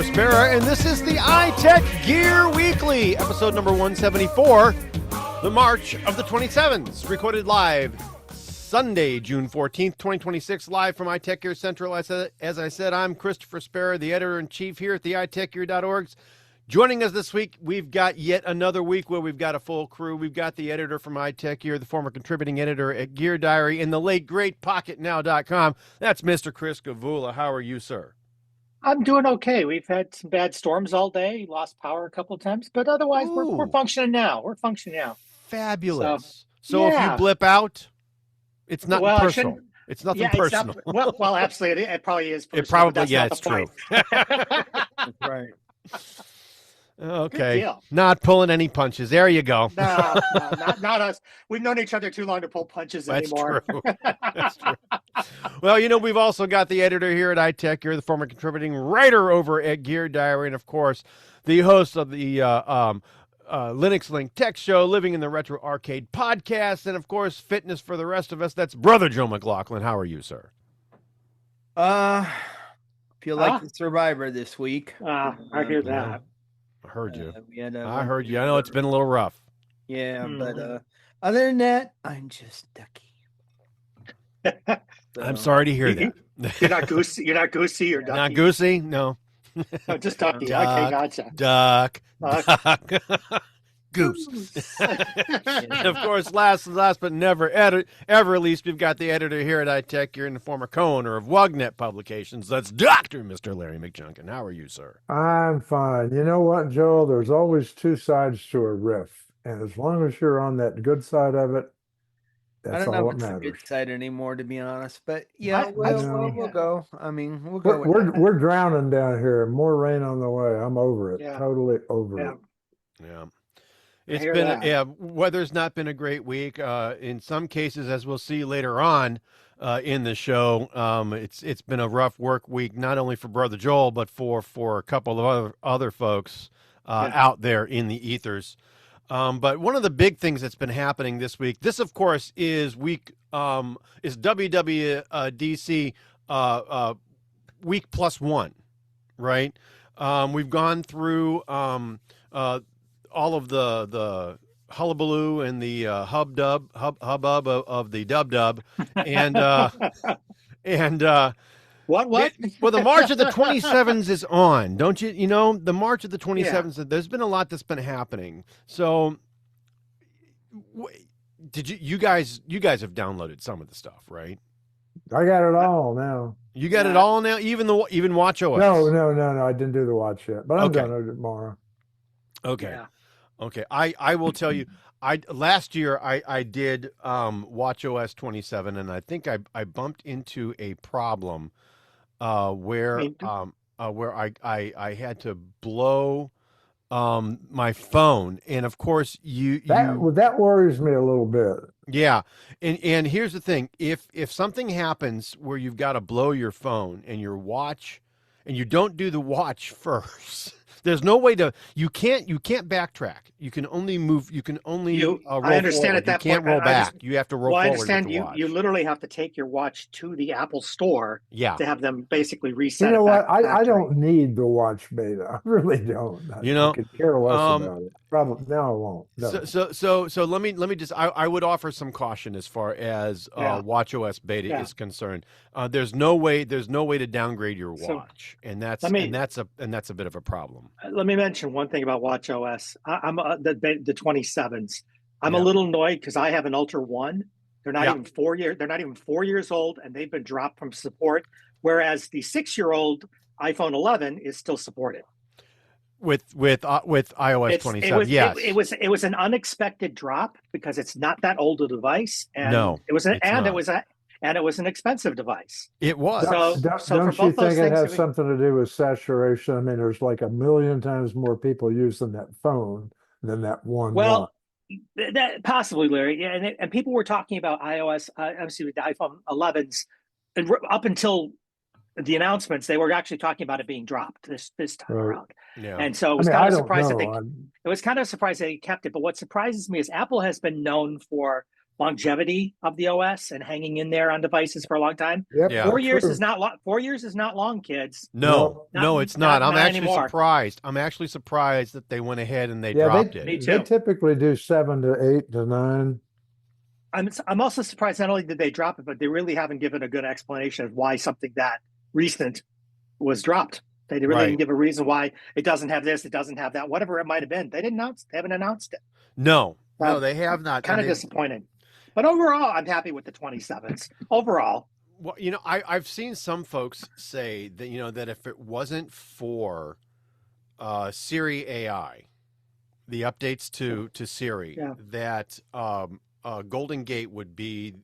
Spera, and this is the iTechGear Weekly, episode number 174, the March of the 27th, recorded live Sunday, June 14th, 2026, live from iTechGear Central. As I said, I'm Christopher Spera, the editor-in-chief here at the iTechGear.org. Joining us this week, we've got yet another week where we've got a full crew. We've got the editor from iTechGear, the former contributing editor at Gear Diary, and the late, great PocketNow.com. That's Mr. Chris Gavula. How are you, sir? I'm doing okay. We've had some bad storms all day, lost power a couple of times, but otherwise we're functioning now. We're functioning now. Fabulous. So yeah. If you blip out, it's not personal. It's nothing personal. Well, absolutely. It probably is personal. It probably, yeah, it's true. Right. Okay. Not pulling any punches. There you go. No, not us. We've known each other too long to pull punches anymore. True. That's true. Well, you know, we've also got the editor here at iTechGear, the former contributing writer over at Gear Diary, and of course, the host of the Linux Link Tech Show, Living in the Retro Arcade podcast, and of course, fitness for the rest of us. That's Brother Joe McLaughlin. How are you, sir? Feel like the survivor this week. I hear that. I heard you. I heard you. I know it's been a little rough. Yeah, but other than that, I'm just ducky. I'm sorry to hear that. You're not goosey. You're not goosey or ducky. Not goosey. No. No, just ducky. Duck, okay, gotcha. Duck. Goose. And of course, last but never ever least, we've got the editor here at iTechGear and the former co-owner of WUGNET Publications. That's Dr. Mr. Larry McJunkin. How are you, sir? I'm fine. You know what, Joel? There's always two sides to a riff. And as long as you're on that good side of it, I that's don't know all if that it's matters. the good side anymore, to be honest. But yeah, we'll go. I mean, we'll go. We're drowning down here. More rain on the way. I'm over it. Yeah. Totally over it. Yeah. It's been weather's not been a great week. In some cases, as we'll see later on in the show, it's been a rough work week, not only for Brother Joel, but for a couple of other folks out there in the ethers. But one of the big things that's been happening this week, this of course is WWDC week +1, right? We've gone through all of the hullabaloo and the hubbub of the dub, and what? Well, the March of the 27s is on, don't you? You know, the March of the 27s. Yeah. There's been a lot that's been happening. So, did you guys have downloaded some of the stuff, right? I got it all now. You got it all now, even WatchOS. No. I didn't do the watch yet, but I'm downloading it tomorrow. Okay. Yeah. Okay. I will tell you. Last year I did WatchOS 27, and I think I bumped into a problem where I had to blow my phone, and of course that worries me a little bit. Yeah, and here's the thing: if something happens where you've got to blow your phone and your watch, and you don't do the watch first. There's no way you can't backtrack. You can only move. You can only roll I understand forward. at that you can't point. roll back. You have to roll forward. I understand with the watch. You literally have to take your watch to the Apple store to have them basically reset. You know what? I don't need the watch beta. I really don't. I could care less about it. Probably now I won't. No. So let me just I would offer some caution as far as WatchOS beta is concerned. There's no way to downgrade your watch, and that's a bit of a problem. Let me mention one thing about WatchOS. I'm the 27s. I'm a little annoyed because I have an Ultra One. They're not even 4 years. They're not even 4 years old, and they've been dropped from support. Whereas the 6-year-old iPhone 11 is still supported with iOS 27. It was an unexpected drop because it's not that old a device, and it was an expensive device. It was. Don't you think it has something to do with saturation? I mean, there's like 1 million times more people using that phone than that one. Well, that possibly, Larry. Yeah, and people were talking about iOS, obviously with the iPhone 11s, and up until the announcements, they were actually talking about it being dropped this time around. Yeah. And so it was kind of surprised that they kept it. But what surprises me is Apple has been known for longevity of the OS and hanging in there on devices for a long time. Yep. Yeah. 4 years true. is not long. 4 years is not long, kids. No, Not- no, it's not. not- I'm not actually anymore. surprised. I'm actually surprised that they went ahead and they Yeah, dropped Me it. too. they typically do 7 to 8 to 9. I'm also surprised not only did they drop it, but they really haven't given a good explanation of why something that recent was dropped. They really Right. didn't give a reason why it doesn't have this, it doesn't have that, whatever it might have been. They haven't announced it. No, Well, they have not. Kind of And disappointing. But overall, I'm happy with the 27s. Overall, well, I've seen some folks say that, that if it wasn't for Siri AI, the updates to Siri, Yeah. that Golden Gate would be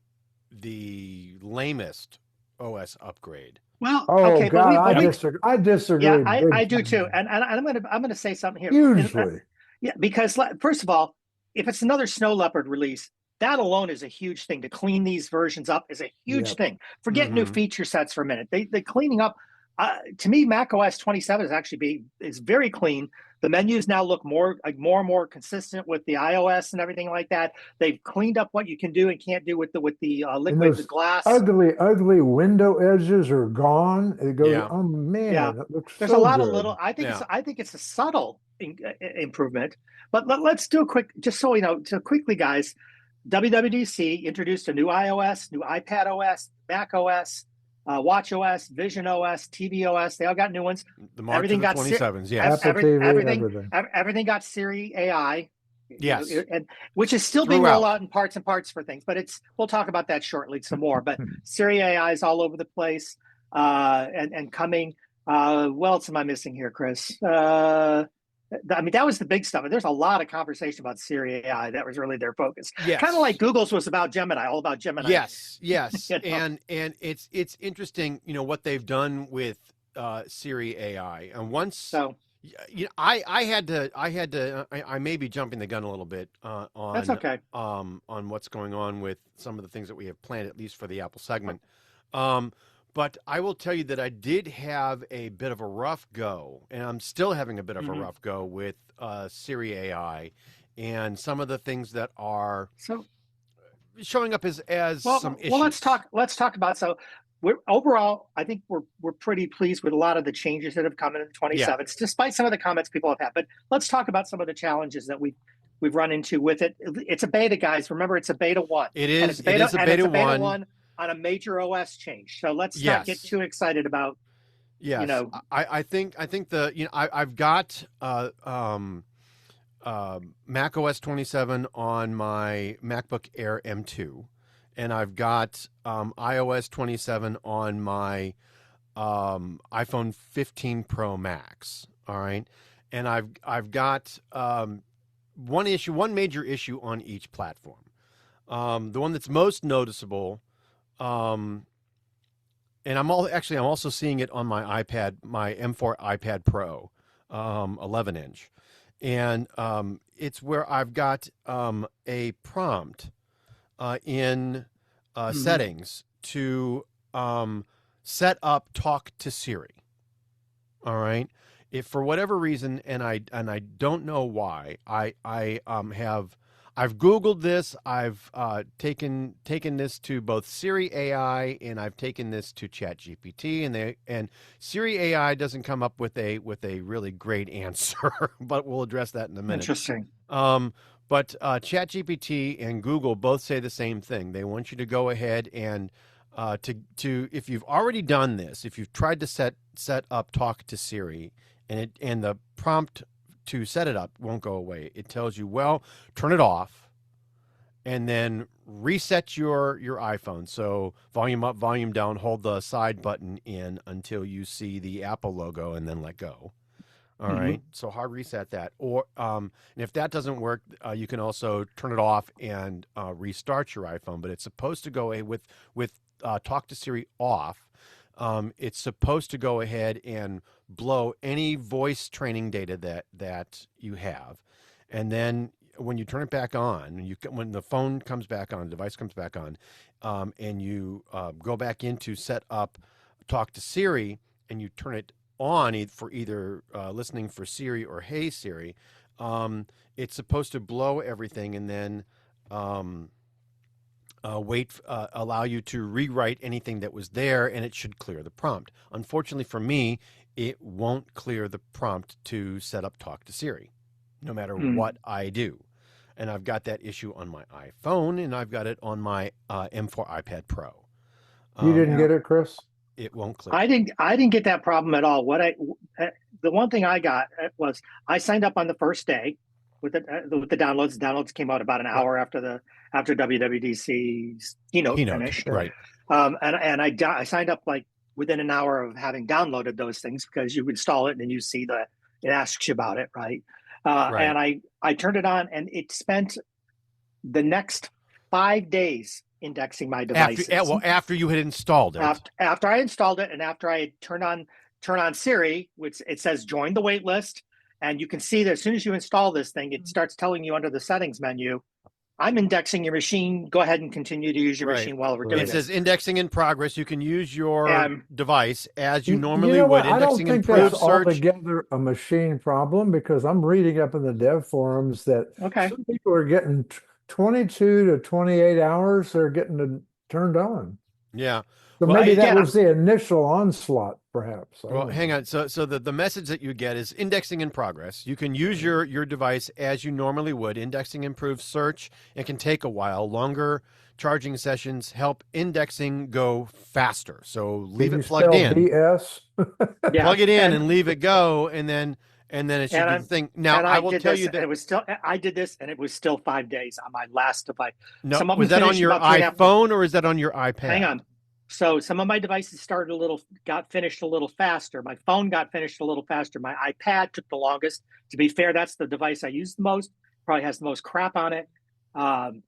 the lamest OS upgrade. well, Oh okay, God, but I disagree. yeah, big I do time. too. And I'm gonna say something here. Hugely. Yeah, because first of all, if it's another Snow Leopard release, that alone is a huge thing. To clean these versions up is a huge Yep. thing. Forget new Mhm. feature sets for a minute. They cleaning up. To me, macOS 27 is very clean. The menus now look more and more consistent with the iOS and everything like that. They've cleaned up what you can do and can't do with the liquid those glass. Ugly window edges are gone. It goes, Yeah. oh man, Yeah. it looks There's so a lot good. of little. I think Yeah. it's a subtle improvement. But let's do a quick, just so we know, quickly, guys. WWDC introduced a new iOS, new iPad OS, Mac OS, Watch OS, Vision OS, TV OS. They all got new ones. The March Everything of the got 27s, yes. Apple TV, everything, everything. everything got Siri AI. Yes. And which is still being Throughout. rolled out in parts for things, but we'll talk about that shortly some more. But Siri AI is all over the place and coming. What else am I missing here, Chris? I mean, that was the big stuff. There's a lot of conversation about Siri AI. That was really their focus. Yes. Kind of like Google's was about Gemini, all about Gemini. Yes. You know? And it's interesting, what they've done with Siri AI. And once So I may be jumping the gun a little bit on that's okay. on what's going on with some of the things that we have planned, at least for the Apple segment. But I will tell you that I did have a bit of a rough go, and I'm still having a bit of a rough go with Siri AI and some of the things that are showing up as some issues. Well, let's talk about I think we're pretty pleased with a lot of the changes that have come in the 27s, despite some of the comments people have had. But let's talk about some of the challenges that we've run into with it. It's a beta, guys. Remember, it's a beta 1. It is. And it's beta, it is a beta, beta 1 on a major OS change. So let's not get too excited about. Yes, I think I've got Mac OS 27 on my MacBook Air M2, and I've got iOS 27 on my iPhone 15 Pro Max. All right, and I've got one major issue on each platform. The one that's most noticeable, and I'm also seeing it on my iPad, my M4 iPad Pro, 11-inch, and it's where I've got a prompt in settings to set up Talk to Siri. All right. If for whatever reason, and I don't know why, I've Googled this. I've taken this to both Siri AI and I've taken this to ChatGPT, and Siri AI doesn't come up with a really great answer, but we'll address that in a minute. Interesting. But ChatGPT and Google both say the same thing. They want you to go ahead and to if you've already done this, if you've tried to set up Talk to Siri, and the prompt to set it up won't go away. It tells you, well, turn it off and then reset your iPhone. So volume up, volume down, hold the side button in until you see the Apple logo and then let go. All right. So hard reset that. Or and if that doesn't work, you can also turn it off and restart your iPhone. But it's supposed to go with Talk to Siri off. It's supposed to go ahead and blow any voice training data that you have, and then when you turn it back on, when the phone comes back on, the device comes back on, and you go back into set up Talk to Siri, and you turn it on for either listening for Siri or Hey Siri, it's supposed to blow everything and then allow you to rewrite anything that was there, and it should clear the prompt. Unfortunately for me, it won't clear the prompt to set up Talk to Siri, no matter what I do. And I've got that issue on my iPhone, and I've got it on my M4 iPad Pro. You didn't get it, Chris? It won't clear. I didn't get that problem at all. The one thing I got was I signed up on the first day with the downloads. The downloads came out about an hour after WWDC's keynote finished. Right. And I signed up like within an hour of having downloaded those things, because you install it and you see that it asks you about it, right? And I turned it on, and it spent the next 5 days indexing my devices. After you had installed it. After I installed it, and after I turn on Siri, which it says join the wait list, and you can see that as soon as you install this thing, it starts telling you under the settings menu, I'm indexing your machine. Go ahead and continue to use your machine while we're doing this. It says indexing in progress. You can use your device as you normally know would. What? Indexing I don't think that's altogether a machine problem, because I'm reading up in the dev forums that some people are getting 22 to 28 hours. They're getting it turned on. Yeah. So maybe that was the initial onslaught, perhaps. Well, hang on. So the message that you get is indexing in progress. You can use your device as you normally would. Indexing improves search. It can take a while. Longer charging sessions help indexing go faster. So leave it plugged in. BS? Plug it in and leave it go, and then it should do the thing. Now, I will tell you that it was still. I did this, and it was still 5 days on my last device. No, was that on your iPhone or is that on your iPad? Hang on. So some of my devices got finished a little faster. My phone got finished a little faster. My iPad took the longest. To be fair, that's the device I use the most. Probably has the most crap on it.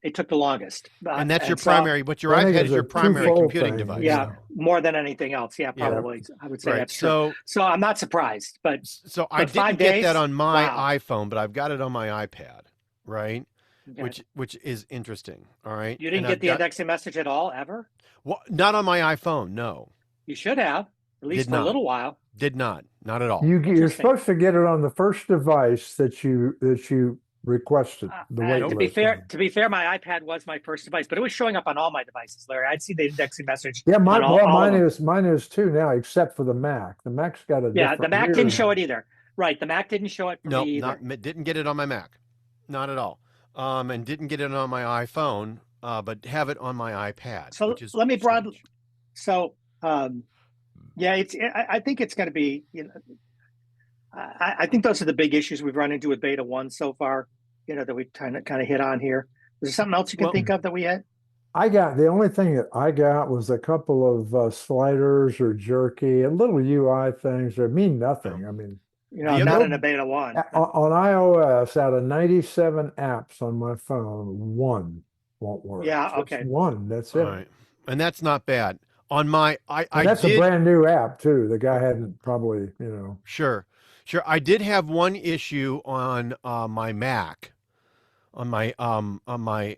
It took the longest. And that's your primary, but your iPad is your primary computing device. Yeah, more than anything else. Yeah, probably. Yeah. I would say that's true. So I'm not surprised. But I didn't get that on my iPhone, but I've got it on my iPad, right? Okay. Which is interesting. All right. You didn't get the indexing message at all, ever? Well, not on my iPhone, no. You should have, at least for a little while. Did not at all. You're supposed to get it on the first device that you requested. To be fair, my iPad was my first device, but it was showing up on all my devices, Larry. I'd see the indexing message. Yeah, mine is too now, except for the Mac. The Mac's got a different the Mac didn't show it either. Right, the Mac didn't show it for me either. Didn't get it on my Mac, not at all. And didn't get it on my iPhone, but have it on my iPad. So let me broadly. So I think it's going to be. I think those are the big issues we've run into with Beta 1 so far. That we kind of hit on here. Is there something else you can think of that we had? The only thing that I got was a couple of sliders or jerky and little UI things that mean nothing. I mean. Not in a Beta 1. On iOS, out of 97 apps on my phone, one won't work. Yeah, okay. Just one, that's it. All right. And that's not bad. On my, that's a brand new app too. The guy hadn't probably, Sure. I did have one issue on my Mac, on my M2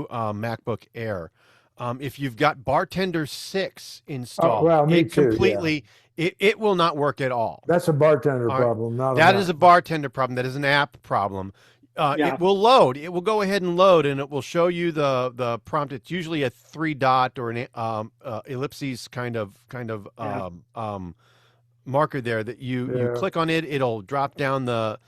MacBook Air. If you've got Bartender 6 installed, me too, it will not work at all. That's a Bartender problem, not that is a Bartender problem. That is an app problem. It will load. It will go ahead and load, and it will show you the prompt. It's usually a 3-dot or an ellipses kind of marker there that you click on it. It'll drop down the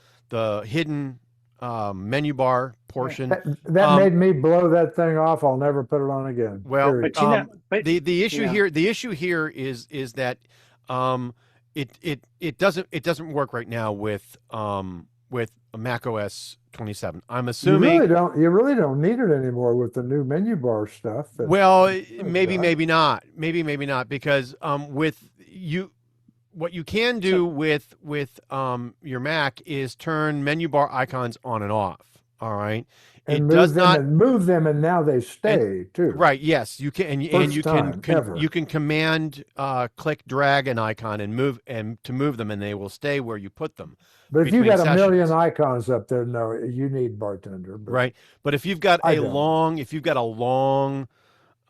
hidden menu bar portion. That made me blow that thing off. I'll never put it on again. Well, the issue here is that it doesn't work right now with macOS 27. I'm assuming you really don't need it anymore with the new menu bar stuff. Well, maybe not, because what you can do with your Mac is turn menu bar icons on and off. All right. And move them, and now they stay too. Right. Yes, you can, and you can command click drag an icon and move them, and they will stay where you put them. But if you've got a million icons up there, no, you need Bartender. Right. But if you've got a long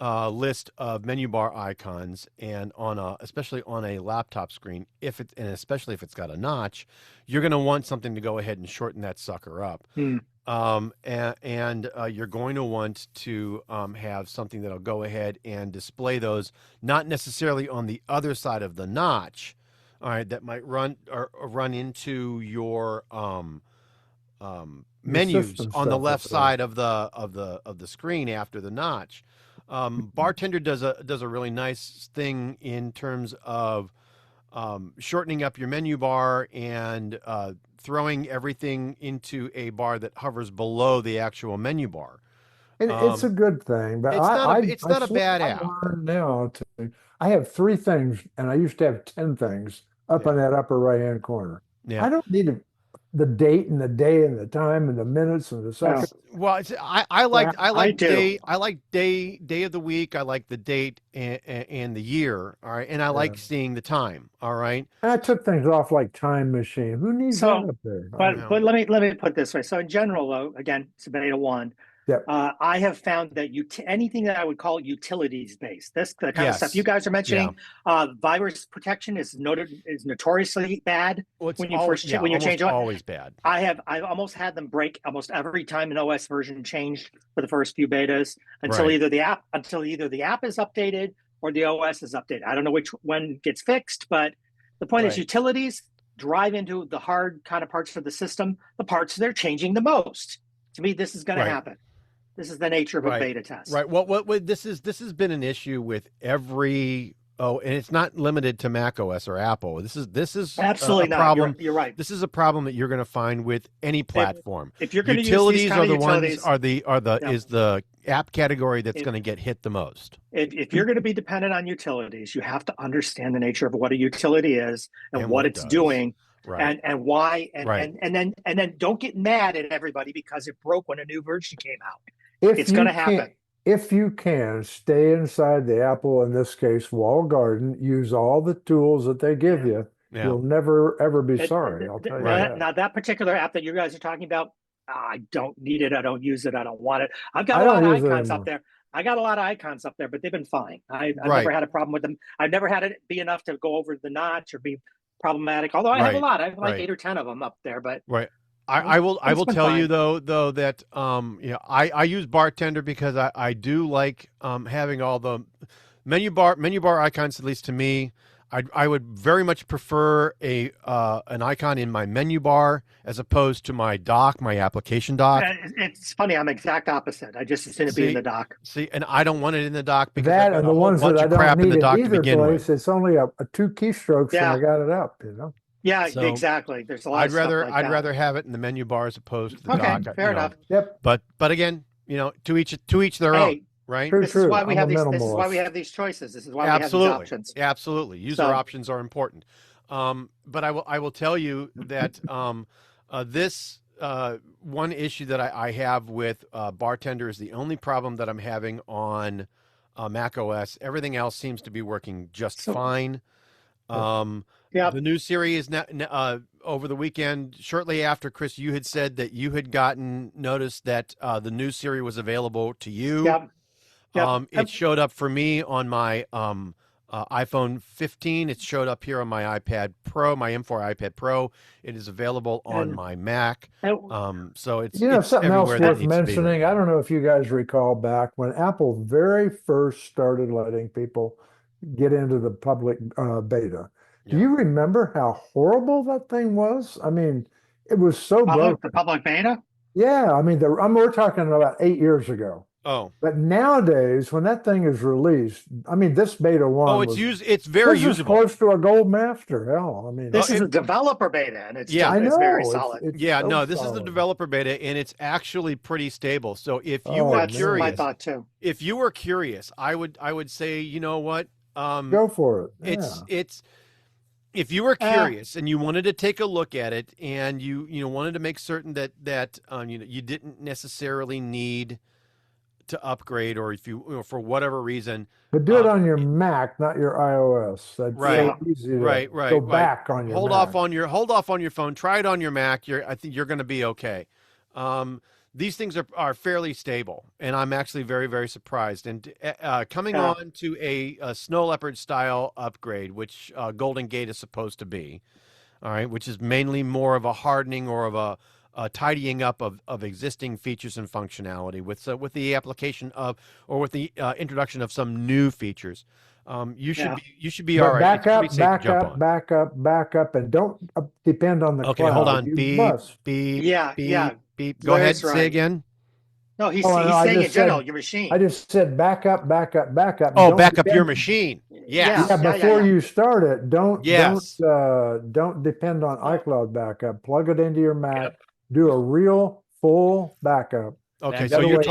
list of menu bar icons, and especially on a laptop screen, and especially if it's got a notch, you're going to want something to go ahead and shorten that sucker up. And you're going to want to have something that'll go ahead and display those, not necessarily on the other side of the notch, all right, that might run into your menus on the left side of the screen after the notch. Bartender does a really nice thing in terms of shortening up your menu bar and throwing everything into a bar that hovers below the actual menu bar. It's a good thing, but it's not a bad app. Now I have 3 things, and I used to have 10 things up in that upper right-hand corner. Yeah. I don't need the date and the day and the time and the minutes and the seconds. Well, I like day of the week. I like the date and the year. All right, and I like seeing the time. All right. And I took things off like Time Machine. Who needs that up there? But let me put it this way. So in general, though, again, it's a beta 1. Yep. I have found that anything that I would call utilities based, the kind of stuff you guys are mentioning, virus protection is notoriously bad when you change it. Always bad. I've almost had them break almost every time an OS version changed for the first few betas until either the app is updated or the OS is updated. I don't know which one gets fixed, but the point is utilities drive into the hard kind of parts of the system, the parts they're changing the most. To me, this is going to happen. This is the nature of a beta test. Right. What this has been an issue with every and it's not limited to macOS or Apple. This is absolutely a problem. Not. You're right. This is a problem that you're going to find with any platform. If you're going to utilities use these kind are the of utilities, is the app category that's going to get hit the most. If you're going to be dependent on utilities, you have to understand the nature of what a utility is and what it's doing. Right. And why and then don't get mad at everybody because it broke when a new version came out. It's going to happen. If you can stay inside the Apple, in this case, walled garden, use all the tools that they give you, you'll never ever be sorry. I'll tell you that. Now that particular app that you guys are talking about, I don't need it. I don't use it. I don't want it. I've got a lot of icons up there. But they've been fine. I've never had a problem with them. I've never had it be enough to go over the notch or be problematic. Although I have a lot. I have like 8 or 10 of them up there. But I will tell you though that I use Bartender because I do like having all the menu bar icons, at least to me. I would very much prefer an icon in my menu bar as opposed to my dock, my application dock. It's funny, I'm exact opposite. I just assume it be in the dock. See, and I don't want it in the dock because that and the ones that I don't need in either place. It's only a 2 keystrokes and I got it up. Yeah, so exactly. There's a lot. I'd rather have it in the menu bar as opposed to the dock. Okay, fair enough. Yep. But again, to each their own. Right. This is why we have these. This is why we have these choices. This is why we have these options. Absolutely, user options are important. But I will tell you that this one issue that I have with Bartender is the only problem that I'm having on macOS. Everything else seems to be working just fine. The new Siri is now over the weekend. Shortly after, Chris, you had said that you had gotten notice that the new Siri was available to you. It showed up for me on my iPhone 15. It showed up here on my iPad Pro, my M4 iPad Pro. It is available on my Mac. So it's something else everywhere worth mentioning. I don't know if you guys recall back when Apple very first started letting people get into the public beta. Do you remember how horrible that thing was? I mean, it was so broken. The public beta? Yeah, I mean, we're talking about 8 years ago. Oh, but nowadays, when that thing is released, I mean, this beta 1. It's very usable. Close to a gold master. Hell, I mean, this is a developer beta, and it's very solid. This is the developer beta, and it's actually pretty stable. So if you were curious, my thought too. If you were curious, I would say, you know what? Go for it. It's if you were curious and you wanted to take a look at it, and you wanted to make certain that you didn't necessarily need to upgrade, or if you for whatever reason, but do it on your Mac, not your iOS. That's so easy to go back on your hold Mac. off on your phone. Try it on your Mac. I think you're going to be okay. these things are fairly stable, and I'm actually very, very surprised. And coming Yeah. on to a Snow Leopard style upgrade, which Golden Gate is supposed to be, all right, which is mainly more of a hardening or of a tidying up of existing features and functionality with the application of or with the introduction of some new features. You should be all But right. back It's pretty up, safe to back jump up, on. back up, back up, and don't depend on the Okay, cloud. hold on. You Beep, must. beep, Yeah, beep, yeah. beep. Go ahead. Larry's Say right. again. No, he's Oh, no, I saying in just general, said- your machine. I just said back up, back up, back up. Oh, Don't back up your depend- machine. Yeah. Yes. Yeah, before you start it, Yes. don't depend on iCloud backup. Plug it into your Mac. Do a real full backup. Okay, That so you're way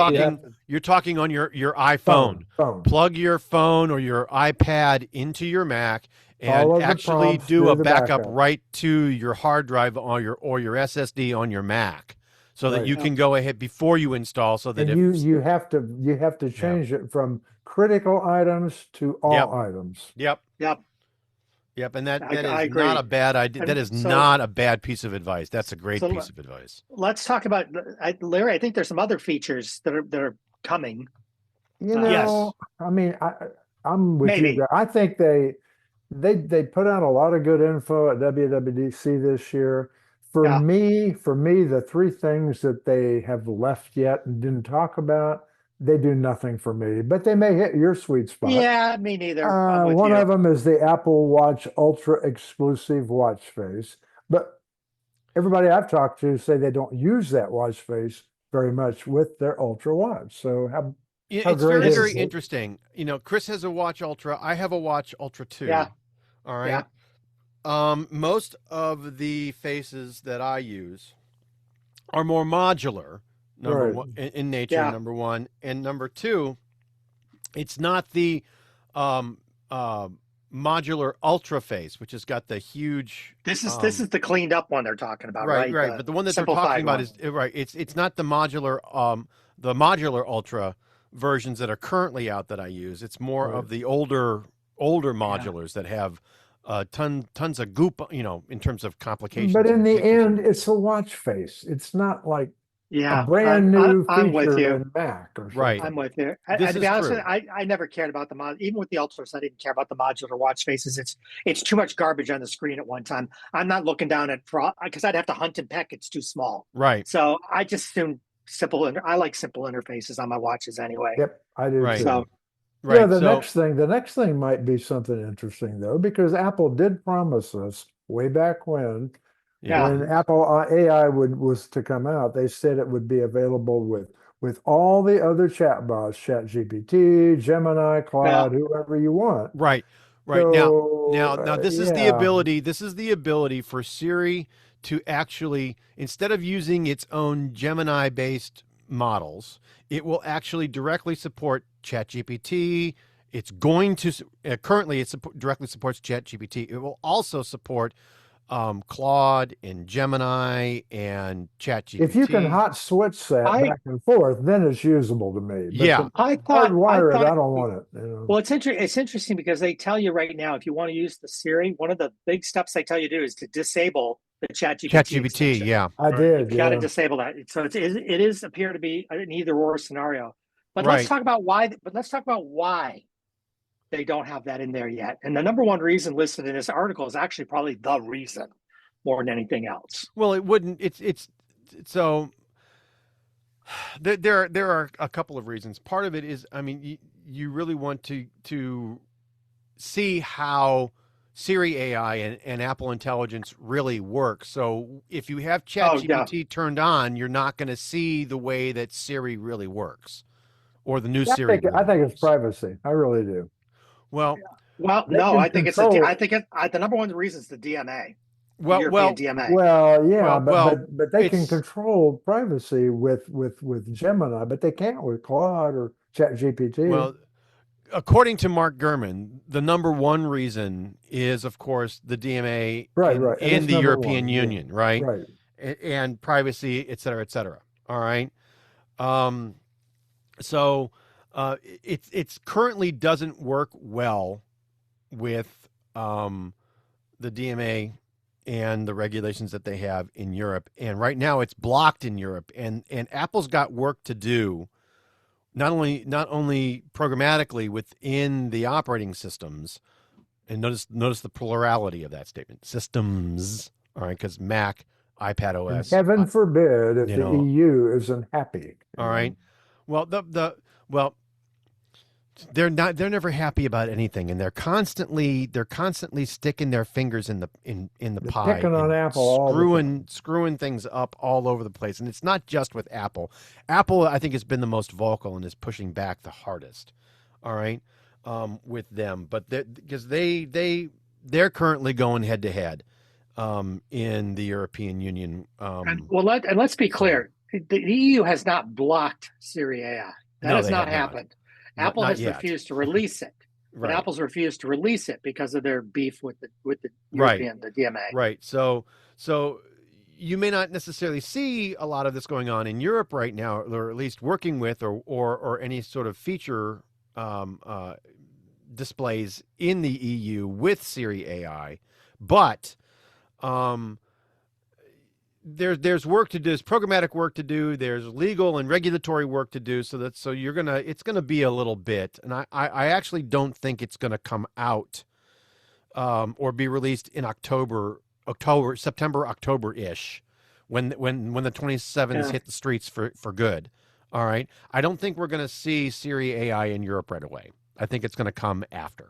you talking on your iPhone. Phone. Plug your phone or your iPad into your Mac Follow and the actually prompts, do do a the backup backup. right to your hard drive or your SSD on your Mac, so that Right. you can go ahead before you install. So that And you have to change it from critical items to all Yep. items. Yep. Yep. And that I is agree. not a bad idea. And That is so- not a bad piece of advice. That's a great So piece of advice. Let's talk about Larry. I think there's some other features that are coming. You know, Yes. I mean, I'm with Maybe. you guys. I think they put out a lot of good info at WWDC this year. For Yeah. me, the three things that they have left yet and didn't talk about, they do nothing for me, but they may hit your sweet spot. Yeah, me neither. I'm with One you. of them is the Apple Watch Ultra exclusive watch face, but everybody I've talked to say they don't use that watch face very much with their Ultra watch. So how It's great very, is very it? interesting. You know, Chris has a Watch Ultra. I have a Watch Ultra 2. Yeah. All right. Most of the faces that I use are more modular, number Right. one, in nature, Yeah. number one. And number two, it's not the modular Ultra face, which has got the huge. This is the cleaned up one they're talking about, right? Right. But the one that they're simplified talking about one. is right. It's not the modular Ultra versions that are currently out that I use. It's more Right. of the older modulars that have tons of goop, in terms of complications. But in and the features. end, it's a watch face. It's not like Yeah, a brand new I'm with feature you. in Mac or something. Right. I'm with you. This To be is honest true. with you, I never cared about the mod. Even with the Ultras, I didn't care about the modular watch faces. It's too much garbage on the screen at one time. I'm not looking down at because I'd have to hunt and peck. It's too small. Right. So I just assume I like simple interfaces on my watches anyway. Yep, I do Right. too. So Right. Yeah, the so, next thing might be something interesting though, because Apple did promise us way back when Yeah. when Apple AI was to come out, they said it would be available with all the other chatbots, ChatGPT, Gemini, Cloud, whoever you want. Right. So, Now this is the yeah. ability. This is the ability for Siri to actually, instead of using its own Gemini-based models, it will actually directly support ChatGPT. It's going to currently directly supports ChatGPT. It will also support Claude and Gemini and ChatGPT. If you can hot switch that back and forth, then it's usable to me. But Yeah. to I thought hardwire it, I don't want it. You know? Well, it's interesting because they tell you right now, if you want to use the Siri, one of the big steps they tell you to do is to disable the ChatGPT. extension. Yeah. I did. You got to Yeah. disable that. So it is appear to be an either or scenario. But Right. let's talk about why. But let's talk about why they don't have that in there yet. And the number one reason listed in this article is actually probably the reason more than anything else. Well, it wouldn't. It's so. There are a couple of reasons. Part of it is, I mean, you really want to see how Siri AI and Apple Intelligence really works. So if you have ChatGPT turned on, you're not going to see the way that Siri really works, or the new Siri. I think it's privacy. I really do. Well, They no, can I think control- the number one reason is the DMA. well, European DMA. Well, yeah, Well, but they can it's- control privacy with Gemini, but they can't with Claude or ChatGPT. Well, according to Mark Gurman, the number one reason is, of course, the DMA Right. in That's the number European one, yeah. Union, right? Right. And privacy, et cetera, et cetera. All right. So it's currently doesn't work well with the DMA and the regulations that they have in Europe. And right now it's blocked in Europe, and Apple's got work to do, not only programmatically within the operating systems, and notice the plurality of that statement, systems, all right, because Mac, iPad OS. Heaven forbid if the EU isn't happy. All right. Well, they're never happy about anything, and they're constantly sticking their fingers in the pie, picking on Apple, screwing things up all over the place. And it's not just with Apple. Apple, I think, has been the most vocal and is pushing back the hardest. All right, with them, but because they're currently going head to head in the European Union. Let's be clear: the EU has not blocked Siri AI. That has not happened. Apple has refused to release it. But Apple's refused to release it because of their beef with the European, the DMA. Right. So you may not necessarily see a lot of this going on in Europe right now, or at least working with or any sort of feature displays in the EU with Siri AI, but there's work to do. There's programmatic work to do. There's legal and regulatory work to do. So it's gonna be a little bit, and I actually don't think it's gonna come out or be released in September, October-ish, when the 27s hit the streets for good. All right, I don't think we're gonna see Siri AI in Europe right away. I think it's gonna come after.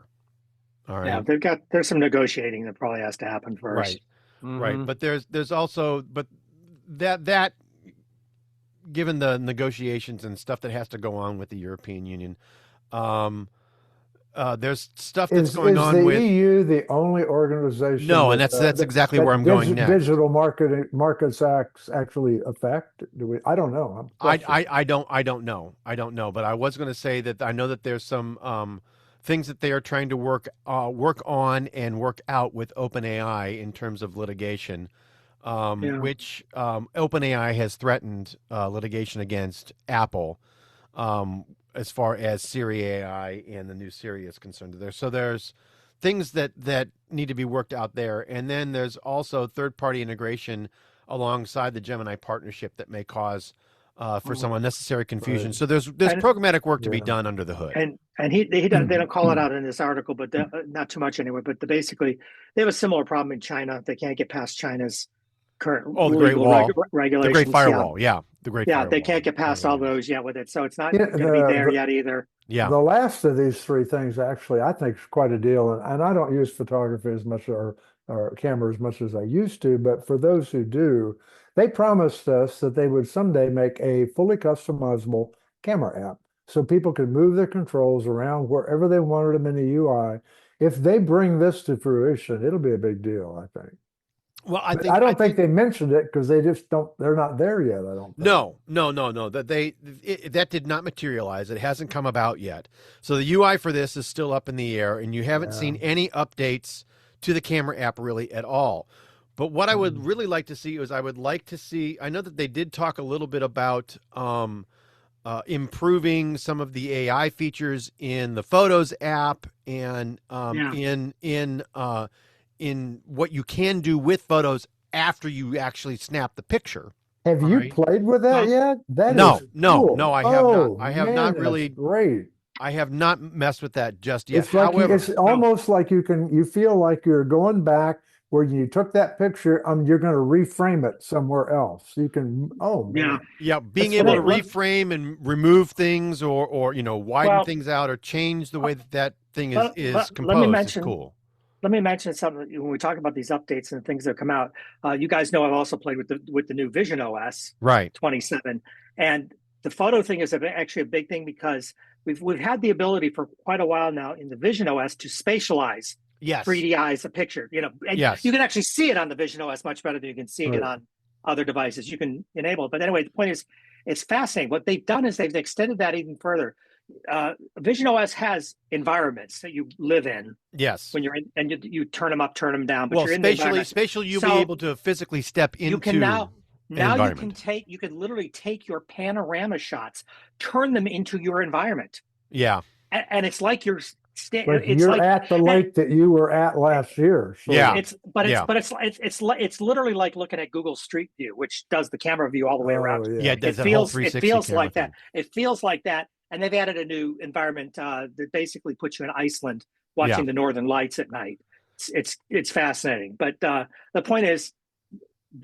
All right. Yeah, there's some negotiating that probably has to happen first. Right. Right, but there's also that given the negotiations and stuff that has to go on with the European Union, there's stuff that's going on with the EU. The only organization? No, and that's exactly where I'm going next. Digital markets acts actually affect? Do we? I don't know. I don't know. But I was going to say that I know that there's some things that they are trying to work on and work out with OpenAI in terms of litigation, which OpenAI has threatened litigation against Apple as far as Siri AI and the new Siri is concerned. So there's things that need to be worked out there, and then there's also third-party integration alongside the Gemini partnership that may cause for some unnecessary confusion. Right. So there's programmatic work to be done under the hood. And they don't call it out in this article, but not too much anyway. But basically, they have a similar problem in China. They can't get past China's current the Great Wall, regulations. The Great Firewall, the Great Firewall. They can't get past all those yet with it. So it's not going to be there yet either. Yeah. The last of these three things actually, I think, is quite a deal. And I don't use photography as much or camera as much as I used to. But for those who do, they promised us that they would someday make a fully customizable camera app so people could move their controls around wherever they wanted them in the UI. If they bring this to fruition, it'll be a big deal, I think. Well, I don't think they mentioned it because they just don't. They're not there yet. I don't think. No. That did not materialize. It hasn't come about yet. So the UI for this is still up in the air, and you haven't seen any updates to the camera app really at all. But what I would really like to see is I know that they did talk a little bit about improving some of the AI features in the Photos app and in what you can do with photos after you actually snap the picture. Have you played with that yet? No, cool. I have not. I have not really. Great. I have not messed with that just yet. It's like it's almost like you feel like you're going back where you took that picture. You're going to reframe it somewhere else. You can. Being able to reframe and remove things or widen things out or change the way that thing is composed is cool. Let me mention something when we talk about these updates and things that come out. You guys know I've also played with the new Vision OS 27, and the photo thing is actually a big thing because we've had the ability for quite a while now in the Vision OS to spatialize 3D-ize a picture. You can actually see it on the Vision OS much better than you can see it on other devices. You can enable it, but anyway, the point is, it's fascinating. What they've done is they've extended that even further. Vision OS has environments that you live in. Yes. When you're in, and you turn them up, turn them down. But you're in spatially, you'll be able to physically step into. You can now you can literally take your panorama shots, turn them into your environment. Yeah. And it's like you're But it's you're like at the lake that you were at last year. So Yeah. it's literally like looking at Google Street View, which does the camera view all the way around. Yeah, it does It that whole feels 360 like camera that. It feels like that, and they've added a new environment that basically puts you in Iceland watching the Northern Lights at night. It's fascinating, but the point is,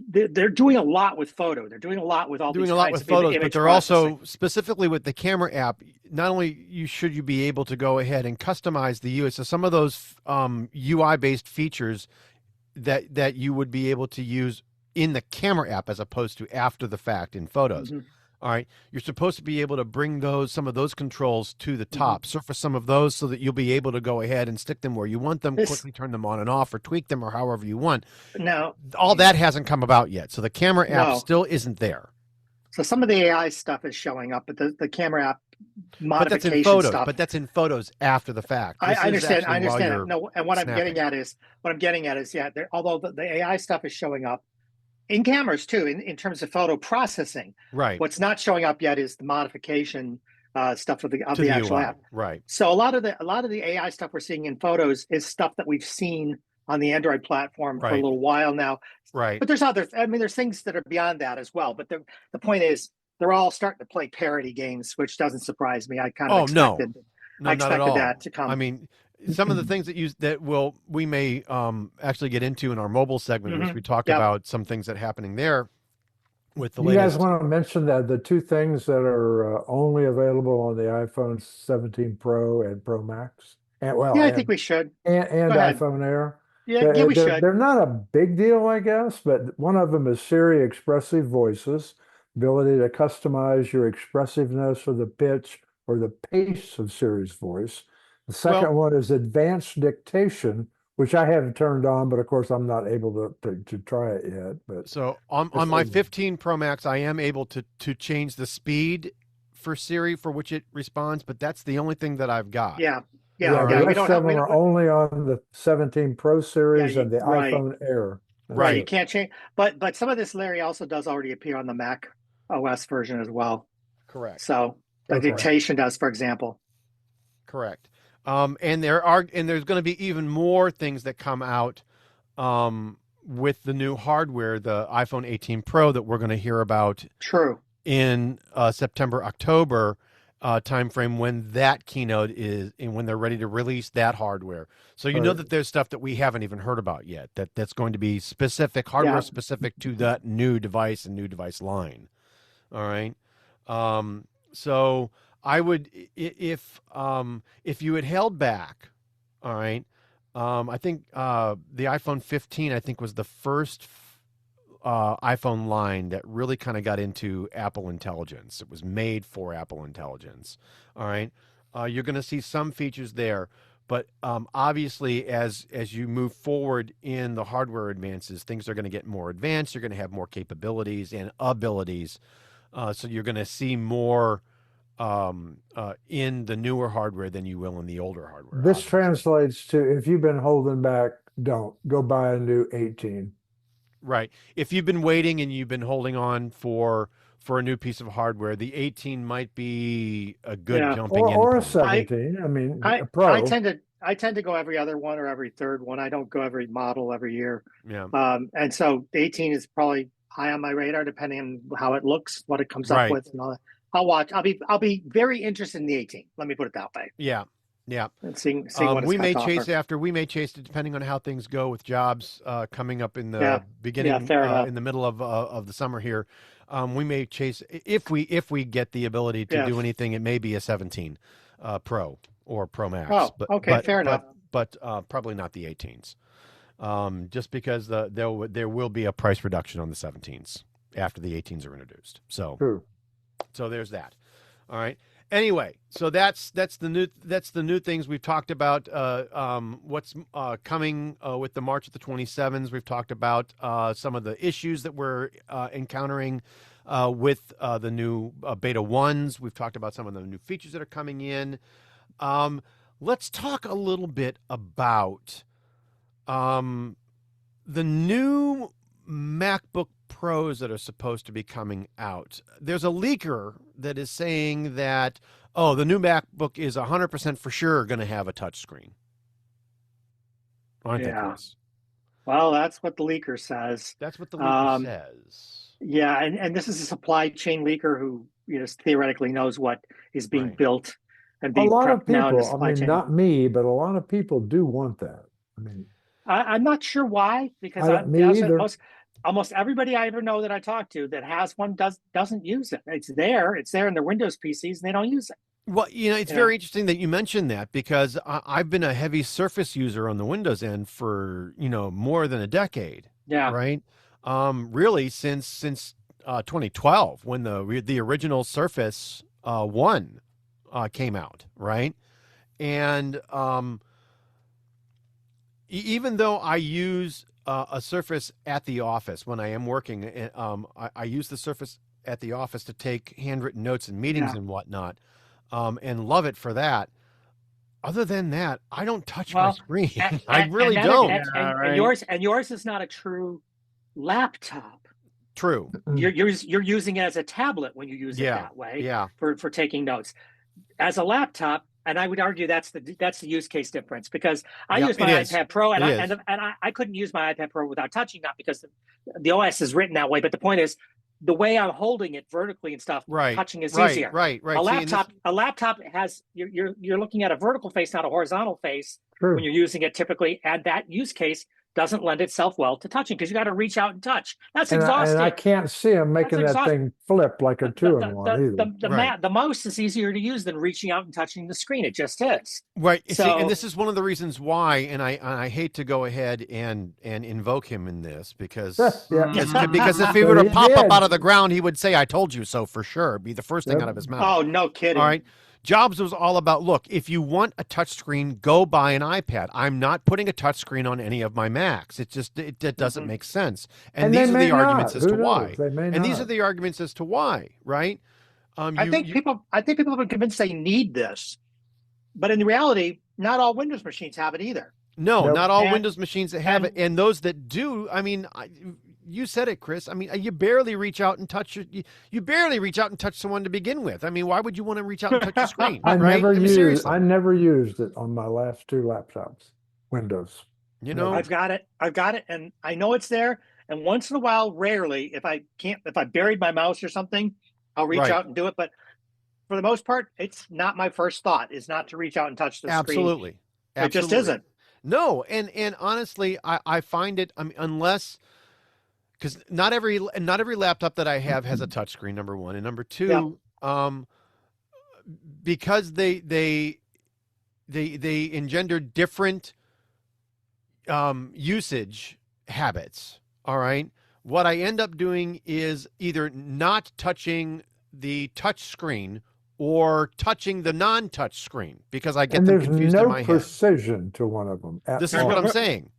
they're doing a lot with photo. They're doing a lot with all doing these a lot kinds with of photos, image but they're processing. also specifically with the camera app. Not only should you be able to go ahead and customize the UI, so some of those UI based features that you would be able to use in the camera app as opposed to after the fact in photos. Mhm. All right, you're supposed to be able to bring some of those controls to the top, surface some of those so that you'll be able to go ahead and stick them where you want them, quickly turn them on and off, or tweak them, or however you want. Now, All that hasn't come about yet, so the camera app No. still isn't there. So some of the AI stuff is showing up, but the camera app But that's in modification photos. stuff. But that's in photos after the fact. I This is understand. actually I while understand. you're No, and what I'm snapping. getting at is, although the AI stuff is showing up in cameras too, in terms of photo processing. Right. What's not showing up yet is the modification stuff of the actual UI. app. Right. So a lot of the AI stuff we're seeing in photos is stuff that we've seen on the Android platform for a Right. little while now. Right. But there's things that are beyond that as well. But the point is, they're all starting to play parody games, which doesn't surprise me. I kind of expected not at all. that to come. I mean, some of the things we may actually get into in our mobile segment as we talk about some things that are happening there with the You latest. guys want to mention that the two things that are only available on the iPhone 17 Pro and Pro Max? I think we should. And Go ahead. iPhone Air. Yeah, we should. They're not a big deal, I guess, but one of them is Siri Expressive Voices, ability to customize your expressiveness or the pitch or the pace of Siri's voice. The second one is Advanced Dictation, which I haven't turned on, but of course I'm not able to try it yet. But so on my 15 Pro Max, I am able to change the speed for Siri for which it responds, but that's the only thing that I've got. The rest of them are only on the 17 Pro series and the iPhone Air. Right, you can't change. But some of this, Larry, also does already appear on the Mac OS version as well. Correct. So the dictation does, for example. Correct. And there's going to be even more things that come out with the new hardware, the iPhone 18 Pro, that we're going to hear about. True. In September, October timeframe, when that keynote is, and when they're ready to release that hardware. So you know that there's stuff that we haven't even heard about yet. That's going to be specific hardware specific to that new device and new device line. All right. So I would, if you had held back, all right. I think the iPhone 15, I think, was the first iPhone line that really kind of got into Apple Intelligence. It was made for Apple Intelligence. All right. You're going to see some features there, but obviously as you move forward in the hardware advances, things are going to get more advanced. You're going to have more capabilities and abilities. So you're going to see more in the newer hardware than you will in the older hardware. This translates to, if you've been holding back, don't go buy a new 18. Right. If you've been waiting and you've been holding on for a new piece of hardware, the 18 might be a good jumping in. Or a 17. A Pro. I tend to go every other one or every third one. I don't go every model every year. Yeah. And so the 18 is probably high on my radar, depending on how it looks, what it comes up with, and all that. I'll be very interested in the 18. Let me put it that way. Yeah. Yeah. And seeing what we may chase it depending on how things go with jobs coming up in the beginning, in the middle of the summer here. We may chase, if we get the ability to do anything, it may be a 17 Pro or Pro Max. Oh, fair enough. But probably not the 18s. Just because there will be a price reduction on the 17s after the 18s are introduced. So there's that. All right. Anyway, so that's the new things we've talked about. What's coming with the March of the 27s. We've talked about some of the issues that we're encountering with the new beta 1s. We've talked about some of the new features that are coming in. Let's talk a little bit about the new MacBook Pros that are supposed to be coming out. There's a leaker that is saying that Oh, the new MacBook is 100% for sure going to have a touch screen. Aren't they, Yeah. Chris? Well, that's what the leaker says. That's what the leaker says. Yeah, and this is a supply chain leaker who theoretically knows what is being built and A being lot of prepped now in the people, I supply mean, chain. not me, but a lot of people do want that. I mean, I'm not sure why, because me either. almost everybody I ever know that I talk to that has one doesn't use it. It's there in their Windows PCs, and they don't use it. Well, it's very interesting that you mentioned that, because I've been a heavy Surface user on the Windows end for, more than a decade. Yeah. Right. Really since 2012, when the original Surface 1 came out. Right. And even though I use a Surface at the office when I am working, I use the Surface at the office to take handwritten notes in meetings and whatnot. And love it for that. Other than that, I don't touch my screen. I really don't. And yours is not a true laptop. True. You're using it as a tablet when you use it that way. Yeah. For taking notes. As a laptop, and I would argue that's the use case difference, because I use my iPad Pro, and I couldn't use my iPad Pro without touching, not because the OS is written that way, but the point is, the way I'm holding it vertically and stuff, touching is easier. Right. A laptop has you're looking at a vertical face, not a horizontal face. True. When you're using it typically, and that use case doesn't lend itself well to touching, because you got to reach out and touch. That's exhausting. And I can't see them making that thing flip like a 2-in-1 either. The mouse is easier to use than reaching out and touching the screen. It just is. Right. So, see, and this is one of the reasons why, and I hate to go ahead and invoke him in this, because because if he were to pop up out of the ground, he would say, "I told you so," for sure. It'd be the first thing out of his mouth. Oh, no kidding. All right. Jobs was all about, look, if you want a touchscreen, go buy an iPad. I'm not putting a touchscreen on any of my Macs. It doesn't make sense. And these are the arguments as to why. And these are the arguments as to why, right? I think people have been convinced they need this, but in reality, not all Windows machines have it either. No, not all Windows machines that have it, and those that do, I mean, you said it, Chris. I mean, you barely reach out and touch you barely reach out and touch someone to begin with. I mean, why would you want to reach out and touch the screen? I never used it on my last 2 laptops, Windows. I've got it, and I know it's there. And once in a while, rarely, if I buried my mouse or something, I'll reach out and do it. But for the most part, it's not my first thought. Is not to reach out and touch the screen. Absolutely. It just isn't. No, and honestly, I find it. I mean, unless. Because not every laptop that I have has a touchscreen, number one, and number two, because they engender different usage habits. All right, what I end up doing is either not touching the touch screen or touching the non-touch screen, because I get them confused in my head. There's no precision to one of them. This is what I'm saying.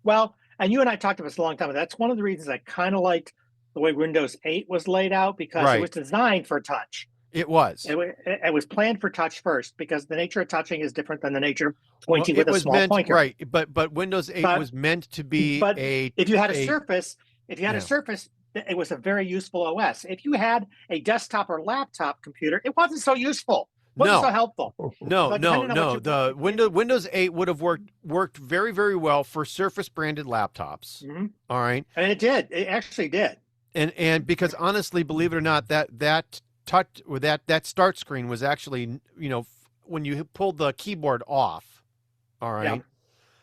Well. And you and I talked about this a long time ago. That's one of the reasons I kind of liked the way Windows 8 was laid out, because it was designed for touch. It was. It was planned for touch first, because the nature of touching is different than the nature of pointing with a small pointer. Right, but Windows 8 was meant to be if you had a Surface, it was a very useful OS. If you had a desktop or laptop computer, it wasn't so useful. Wasn't so helpful. No. The Windows 8 would have worked very, very well for Surface branded laptops. Mm-hmm. All right, and it did. It actually did. And because honestly, believe it or not, that touch or that start screen was actually, when you pulled the keyboard off. All right.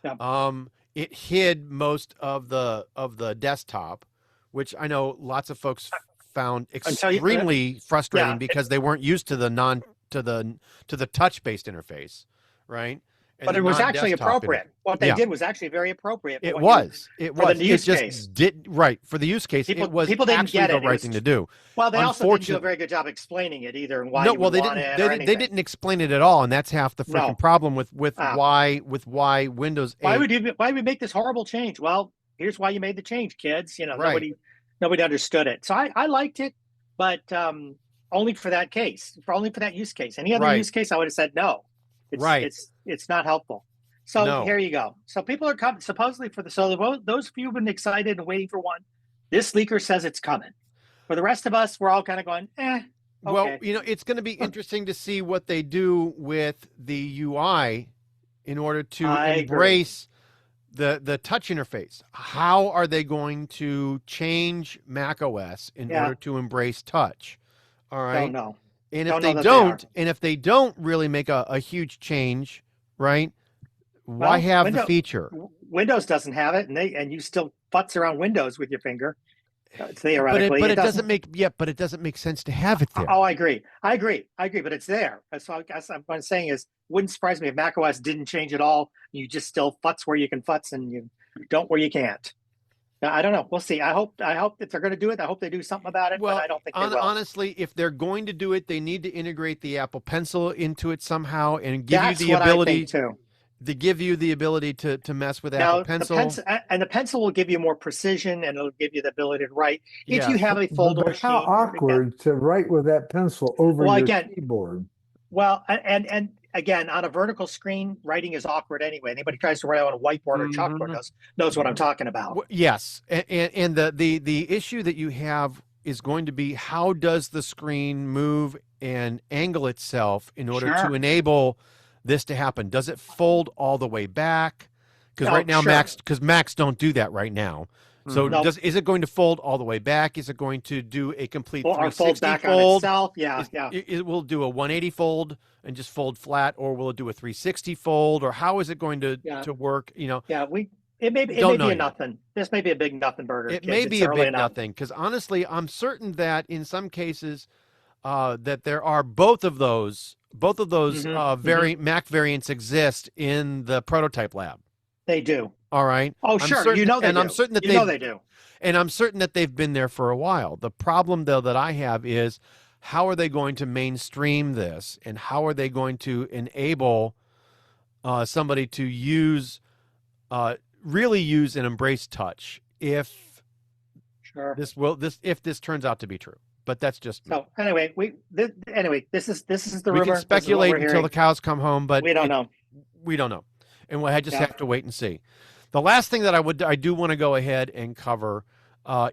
Yeah. It hid most of the desktop, which I know lots of folks found extremely frustrating because they weren't used to the touch-based interface, right? And but it was actually appropriate. What they did was actually very appropriate. It was. For the use case. For the use case, it was people didn't actually get the right thing to do. Well, they also didn't do a very good job explaining it either, and why you would want it or anything. They didn't explain it at all, and that's half the freaking problem with why Windows 8. Why would make this horrible change? Well, here's why you made the change, kids. Nobody understood it. So I liked it, but only for that case, only for that use case. Any other use case, I would have said no. It's not helpful. So here you go. So people are coming supposedly for those of you who've been excited and waiting for one. This leaker says it's coming. For the rest of us, we're all kind of going, Well, Okay. it's going to be interesting to see what they do with the UI in order to I agree. embrace the touch interface. How are they going to change macOS in Yeah. order to embrace touch? All right. Don't know. And Don't if know they that don't, they are. and if they don't really make a huge change, right? Why Well, have the feature? Windows doesn't have it, and you still futz around Windows with your finger. Theoretically, But it doesn't make sense to have it there. Oh, I agree. But it's there. So I guess what I'm saying is, wouldn't surprise me if macOS didn't change at all. You just still futz where you can futz, and you don't where you can't. I don't know. We'll see. I hope if they're going to do it, I hope they do something about it. Well, but I don't think they will. Honestly, if they're going to do it, they need to integrate the Apple Pencil into it somehow and give That's you the what ability I think too. to give you the ability to mess with Now, Apple Pencil. The pencil will give you more precision, and it'll give you the ability to write. If Yeah. you have a folder But how machine, awkward to write with that pencil over your keyboard. Well, and again, on a vertical screen, writing is awkward anyway. Anybody tries to write on a whiteboard or chalkboard knows what I'm talking about. Yes, and the issue that you have is going to be, how does the screen move and angle itself in order to enable this to happen? Does it fold all the way back? Because right now Macs don't do that right now. So is it going to fold all the way back? Is it going to do a complete 360 fold back fold? on itself? Yeah. It will do a 180 fold and just fold flat, or will it do a 360 fold, or how is it going to work? It may be a nothing. This may be a big nothing burger. It may be a big nothing, because honestly, I'm certain that in some cases that there are both of those Mac variants exist in the prototype lab. They do. All right. Oh, sure. They do. I'm certain that they do. And I'm certain that they've been there for a while. The problem, though, that I have is, how are they going to mainstream this, and how are they going to enable somebody to really use and embrace touch if this turns out to be true? But that's just so. Anyway, this is the rumor. We can speculate until the cows come home, but we don't know. We don't know, and I just have to wait and see. The last thing that I do want to go ahead and cover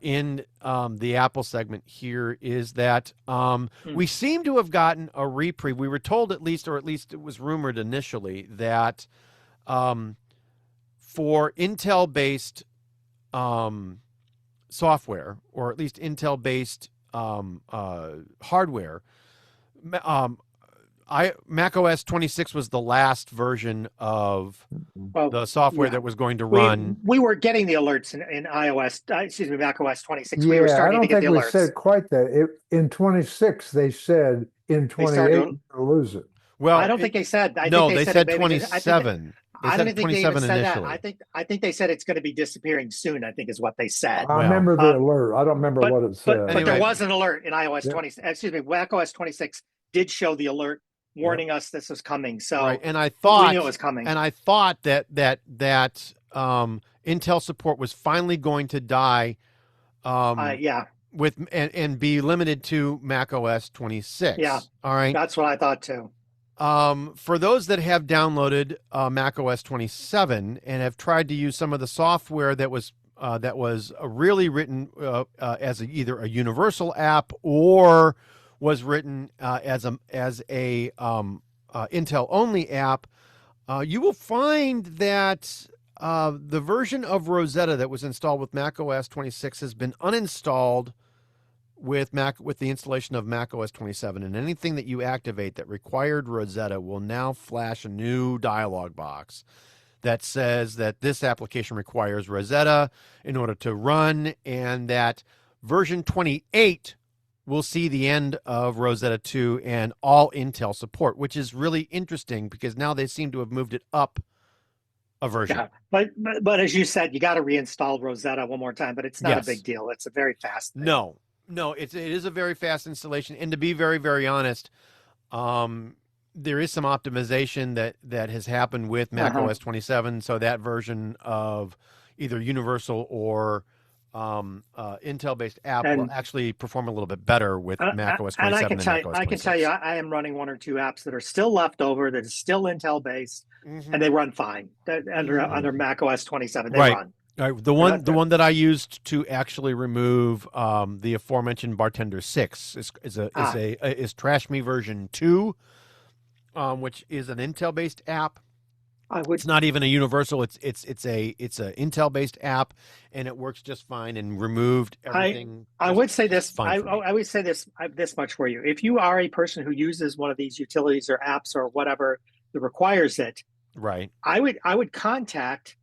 in the Apple segment here is that we seem to have gotten a reprieve. We were told, at least it was rumored initially, that for Intel-based software, or at least Intel-based hardware, macOS 26 was the last version of the software that was going to run. We were getting the alerts in macOS 26. Yeah, we were starting to get the alerts. We said quite that. In 26, they said in 28 to lose it. Well, I don't think they said. They said 27. I don't think they even said initially. that. I think they said it's going to be disappearing soon, I think is what they said. I remember the alert. I don't remember what it said. But there was an alert in macOS 26 did show the alert warning us this was coming. So and I thought we knew it was coming. And I thought that Intel support was finally going to die. With and be limited to macOS 26. Yeah. All right. That's what I thought too. For those that have downloaded macOS 27 and have tried to use some of the software that was really written as either a universal app or was written as a Intel only app, you will find that the version of Rosetta that was installed with macOS 26 has been uninstalled with the installation of macOS 27, and anything that you activate that required Rosetta will now flash a new dialog box that says that this application requires Rosetta in order to run, and that version 28 will see the end of Rosetta 2 and all Intel support, which is really interesting because now they seem to have moved it up a version. Yeah, but as you said, you got to reinstall Rosetta one more time, but it's not a big deal. It's a very fast thing. No, it is a very fast installation. And to be very, very honest, there is some optimization that has happened with macOS 27. So that version of either Universal or Intel-based app will actually perform a little bit better with macOS 27 and macOS 26. I can tell you, I am running one or two apps that are still left over that is still Intel-based, and they run fine under macOS 27. They run. All right, the one that I used to actually remove the aforementioned Bartender 6 is Trash Me version 2, which is an Intel-based app. It's not even a universal. It's a Intel-based app, and it works just fine and removed everything. I would say this. I would say this much for you. If you are a person who uses one of these utilities or apps or whatever that requires it, right? I would contact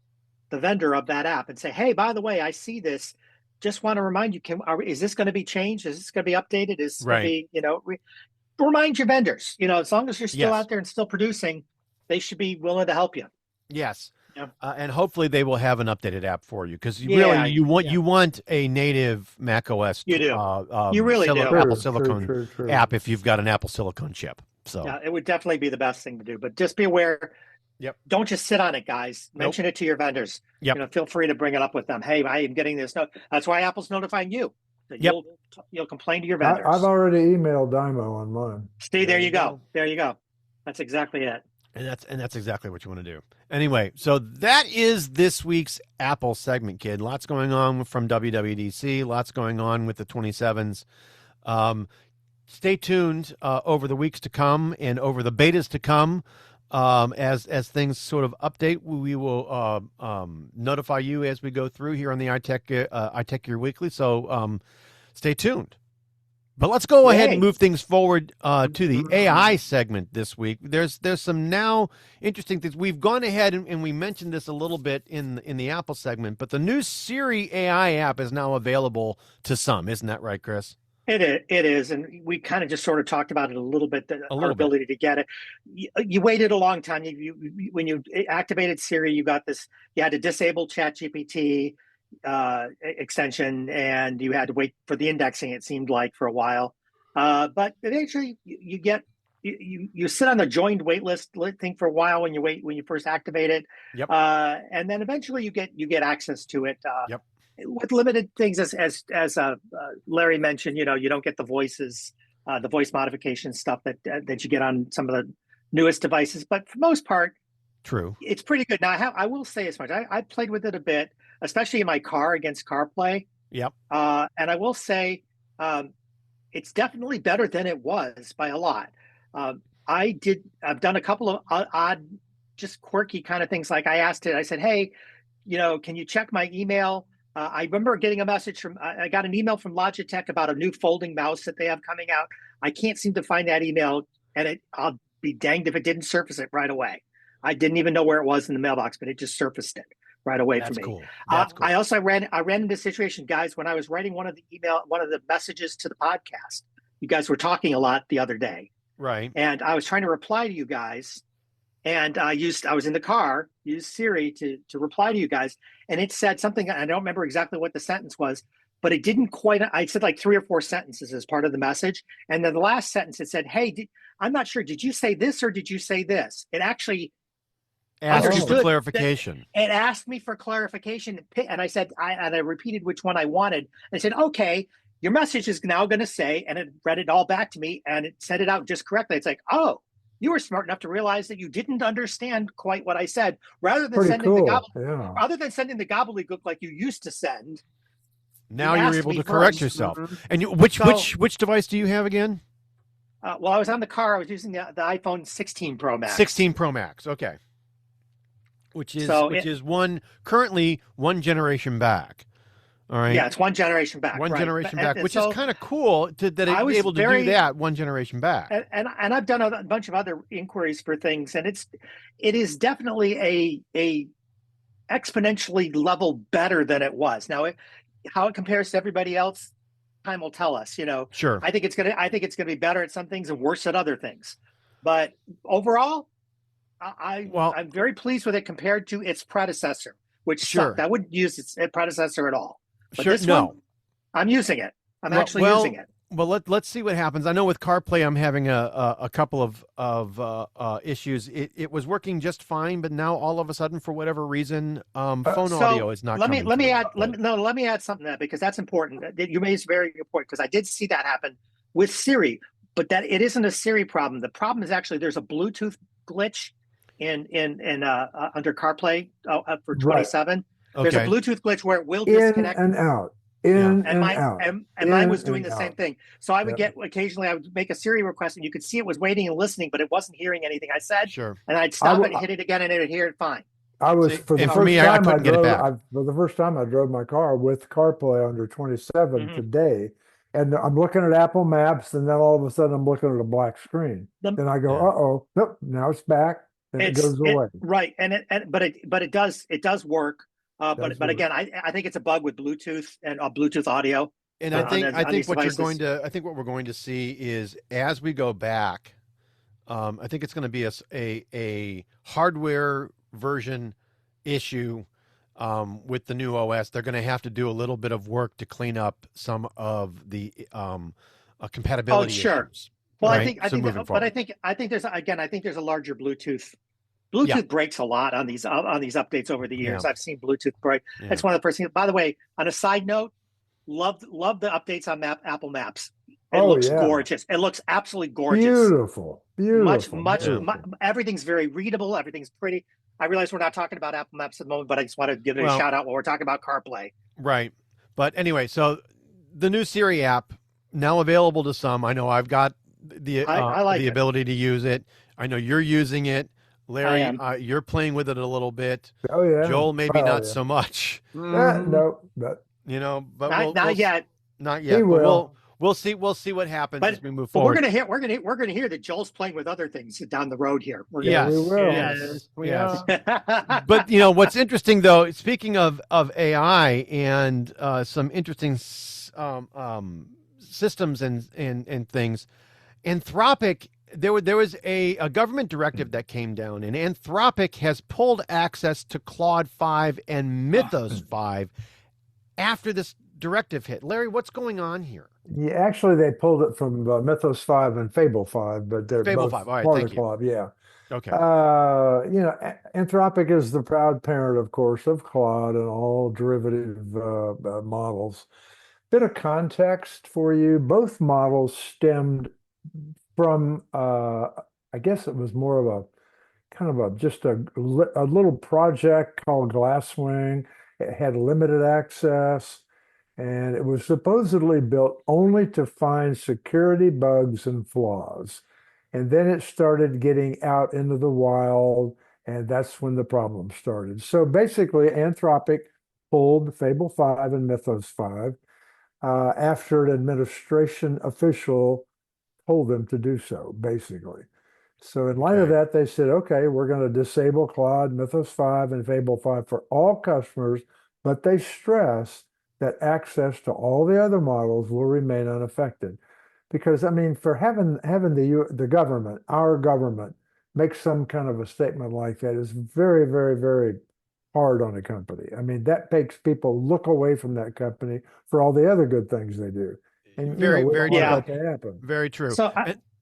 the vendor of that app and say, hey, by the way, I see this. Just want to remind you, is this going to be changed? Is this going to be updated? Is this going to be, remind your vendors, as long as you're still out there and still producing, they should be willing to help you. Yes. Yeah. And hopefully they will have an updated app for you, because you want a native macOS. You do. You really do. Apple Silicon app if you've got an Apple Silicon chip. So yeah, it would definitely be the best thing to do. But just be aware. Yep. Don't just sit on it, guys. Mention it to your vendors. Yep. Feel free to bring it up with them. Hey, I am getting this note. That's why Apple's notifying you. You'll complain to your vendors. I've already emailed Dymo on mine. See, there you go. There you go. That's exactly it. And that's exactly what you want to do. Anyway, so that is this week's Apple segment, kid. Lots going on from WWDC. Lots going on with the 27s. Stay tuned over the weeks to come and over the betas to come. As things sort of update, we will notify you as we go through here on the iTechGear Weekly. So stay tuned. But let's go ahead and move things forward to the AI segment this week. There's some now interesting things. We've gone ahead and we mentioned this a little bit in the Apple segment, but the new Siri AI app is now available to some. Isn't that right, Chris? It is, and we kind of just sort of talked about it a little bit. Our ability to get it. You waited a long time. When you activated Siri, you got this. You had to disable ChatGPT extension, and you had to wait for the indexing. It seemed like for a while, but eventually you sit on the joined waitlist thing for a while when you first activate it. Yep. And then eventually you get access to it. Yep. With limited things, as Larry mentioned, you don't get the voices, the voice modification stuff that you get on some of the newest devices. But for the most part, true, it's pretty good. Now, I will say as much. I played with it a bit, especially in my car against CarPlay. Yep. And I will say, it's definitely better than it was by a lot. I've done a couple of odd, just quirky kind of things. Like I asked it. I said, hey, can you check my email? I remember getting a message I got an email from Logitech about a new folding mouse that they have coming out. I can't seem to find that email, and I'll be danged if it didn't surface it right away. I didn't even know where it was in the mailbox, but it just surfaced it right away for me. Cool. I also ran into a situation, guys, when I was writing one of the messages to the podcast. You guys were talking a lot the other day. Right. And I was trying to reply to you guys. And I was in the car, used Siri to reply to you guys. And it said something, I don't remember exactly what the sentence was, but it didn't quite, I said like 3 or 4 sentences as part of the message. And then the last sentence, it said, hey, I'm not sure, did you say this or did you say this? It actually asked you for clarification. It asked me for clarification. And I said, I repeated which one I wanted. I said, okay, your message is now going to say, and it read it all back to me and it said it out just correctly. It's like, oh, you were smart enough to realize that you didn't understand quite what I said. Rather than sending the gobbledygook like you used to send. Now you're able to correct yourself. And which device do you have again? Well, I was on the car. I was using the iPhone 16 Pro Max. 16 Pro Max. Okay. Which is currently one generation back. All right. Yeah, it's one generation back. Generation back, which is kind of cool that it's able to do that one generation back. And I've done a bunch of other inquiries for things, and it is definitely a exponentially level better than it was. Now, how it compares to everybody else, time will tell us. Sure. I think it's gonna be better at some things and worse at other things. But overall, I'm very pleased with it compared to its predecessor, which sucked. I wouldn't use its predecessor at all. But this one, I'm using it. I'm actually using it. Well, let's see what happens. I know with CarPlay, I'm having a couple of issues. It was working just fine, but now all of a sudden, for whatever reason, phone audio is not. Let me add something to that, because that's important. You made it very important, because I did see that happen with Siri, but that it isn't a Siri problem. The problem is actually there's a Bluetooth glitch in under CarPlay for 27. There's a Okay. Bluetooth glitch where it will In disconnect. and out. In And mine out. and mine was In doing and the same out. thing. So I would Yeah. get occasionally I would make a Siri request and you could see it was waiting and listening, but it wasn't hearing anything I said. Sure. And I'd I stop w- it and hit it again and it would hear it fine. I was See, for the and for first me, I time I couldn't get it drove. back. For the first time I drove my car with CarPlay under 27 Mhm. today, and I'm looking at Apple Maps, and then all of a sudden I'm looking at a black screen. The- Then I go, Yeah. "Uh-oh, nope, now it's back," and it goes away. Right, but it does work. Does But work. again, I think it's a bug with Bluetooth and Bluetooth audio. And on I think these devices. I think what we're going to see is as we go back, I think it's going to be a hardware version issue with the new OS. They're going to have to do a little bit of work to clean up some of the compatibility Sure. issues. Well, right? I think, moving but I forward. think there's a larger Bluetooth. Bluetooth breaks a lot on these updates over the years. Yeah. I've seen Bluetooth break. Yeah. That's one of the first things. By the way, on a side note, love the updates on Apple Maps. It looks gorgeous. It looks absolutely gorgeous. Beautiful. Everything's very readable. Everything's pretty. I realize we're not talking about Apple Maps at the moment, but I just want to give it a shout out while we're talking about CarPlay. Right. But anyway, so the new Siri app now available to some. I know I've got the ability to use it. I know you're using it. Larry, you're playing with it a little bit. Oh yeah. Joel, maybe not so much. No, but Not yet. Not yet. He but will. We'll see what happens as we move forward. We're gonna hear that Joel's playing with other things down the road here. Yes. We will. Yes. But what's interesting though, speaking of AI and some interesting systems and things, Anthropic. There was a government directive that came down, and Anthropic has pulled access to Claude 5 and Mythos 5 after this directive hit. Larry, what's going on here? Yeah, actually, they pulled it from Mythos 5 and Fable 5, but they're Fable both 5. All right, part thank of you. Claude. Yeah. Okay. Anthropic is the proud parent, of course, of Claude and all derivative models. Bit of context for you: both models stemmed from, I guess it was more of a kind of just a little project called Glasswing. It had limited access, and it was supposedly built only to find security bugs and flaws. And then it started getting out into the wild, and that's when the problem started. So basically, Anthropic pulled Fable 5 and Mythos 5 after an administration official told them to do so, basically. So in light of that, they said, okay, we're going to disable Claude, Mythos 5, and Fable 5 for all customers, but they stress that access to all the other models will remain unaffected. Because, I mean, for having the government, our government, make some kind of a statement like that is very, very, very hard on a company. I mean, that makes people look away from that company for all the other good things they do. And very we don't want that to happen. Very true. So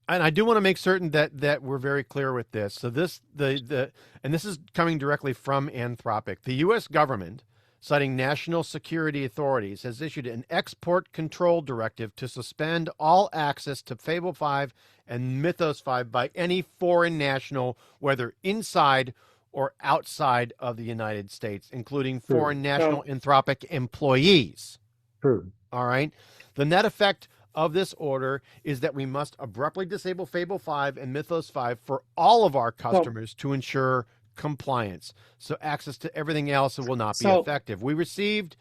and I do want to make certain that we're very clear with this. So this and this is coming directly from Anthropic. The U.S. government, citing national security authorities, has issued an export control directive to suspend all access to Fable 5 and Mythos 5 by any foreign national, whether inside or outside of the United States, including foreign national Anthropic employees. True. All right. The net effect of this order is that we must abruptly disable Fable 5 and Mythos 5 for all of our customers to ensure compliance. So access to everything else will not be effective. We received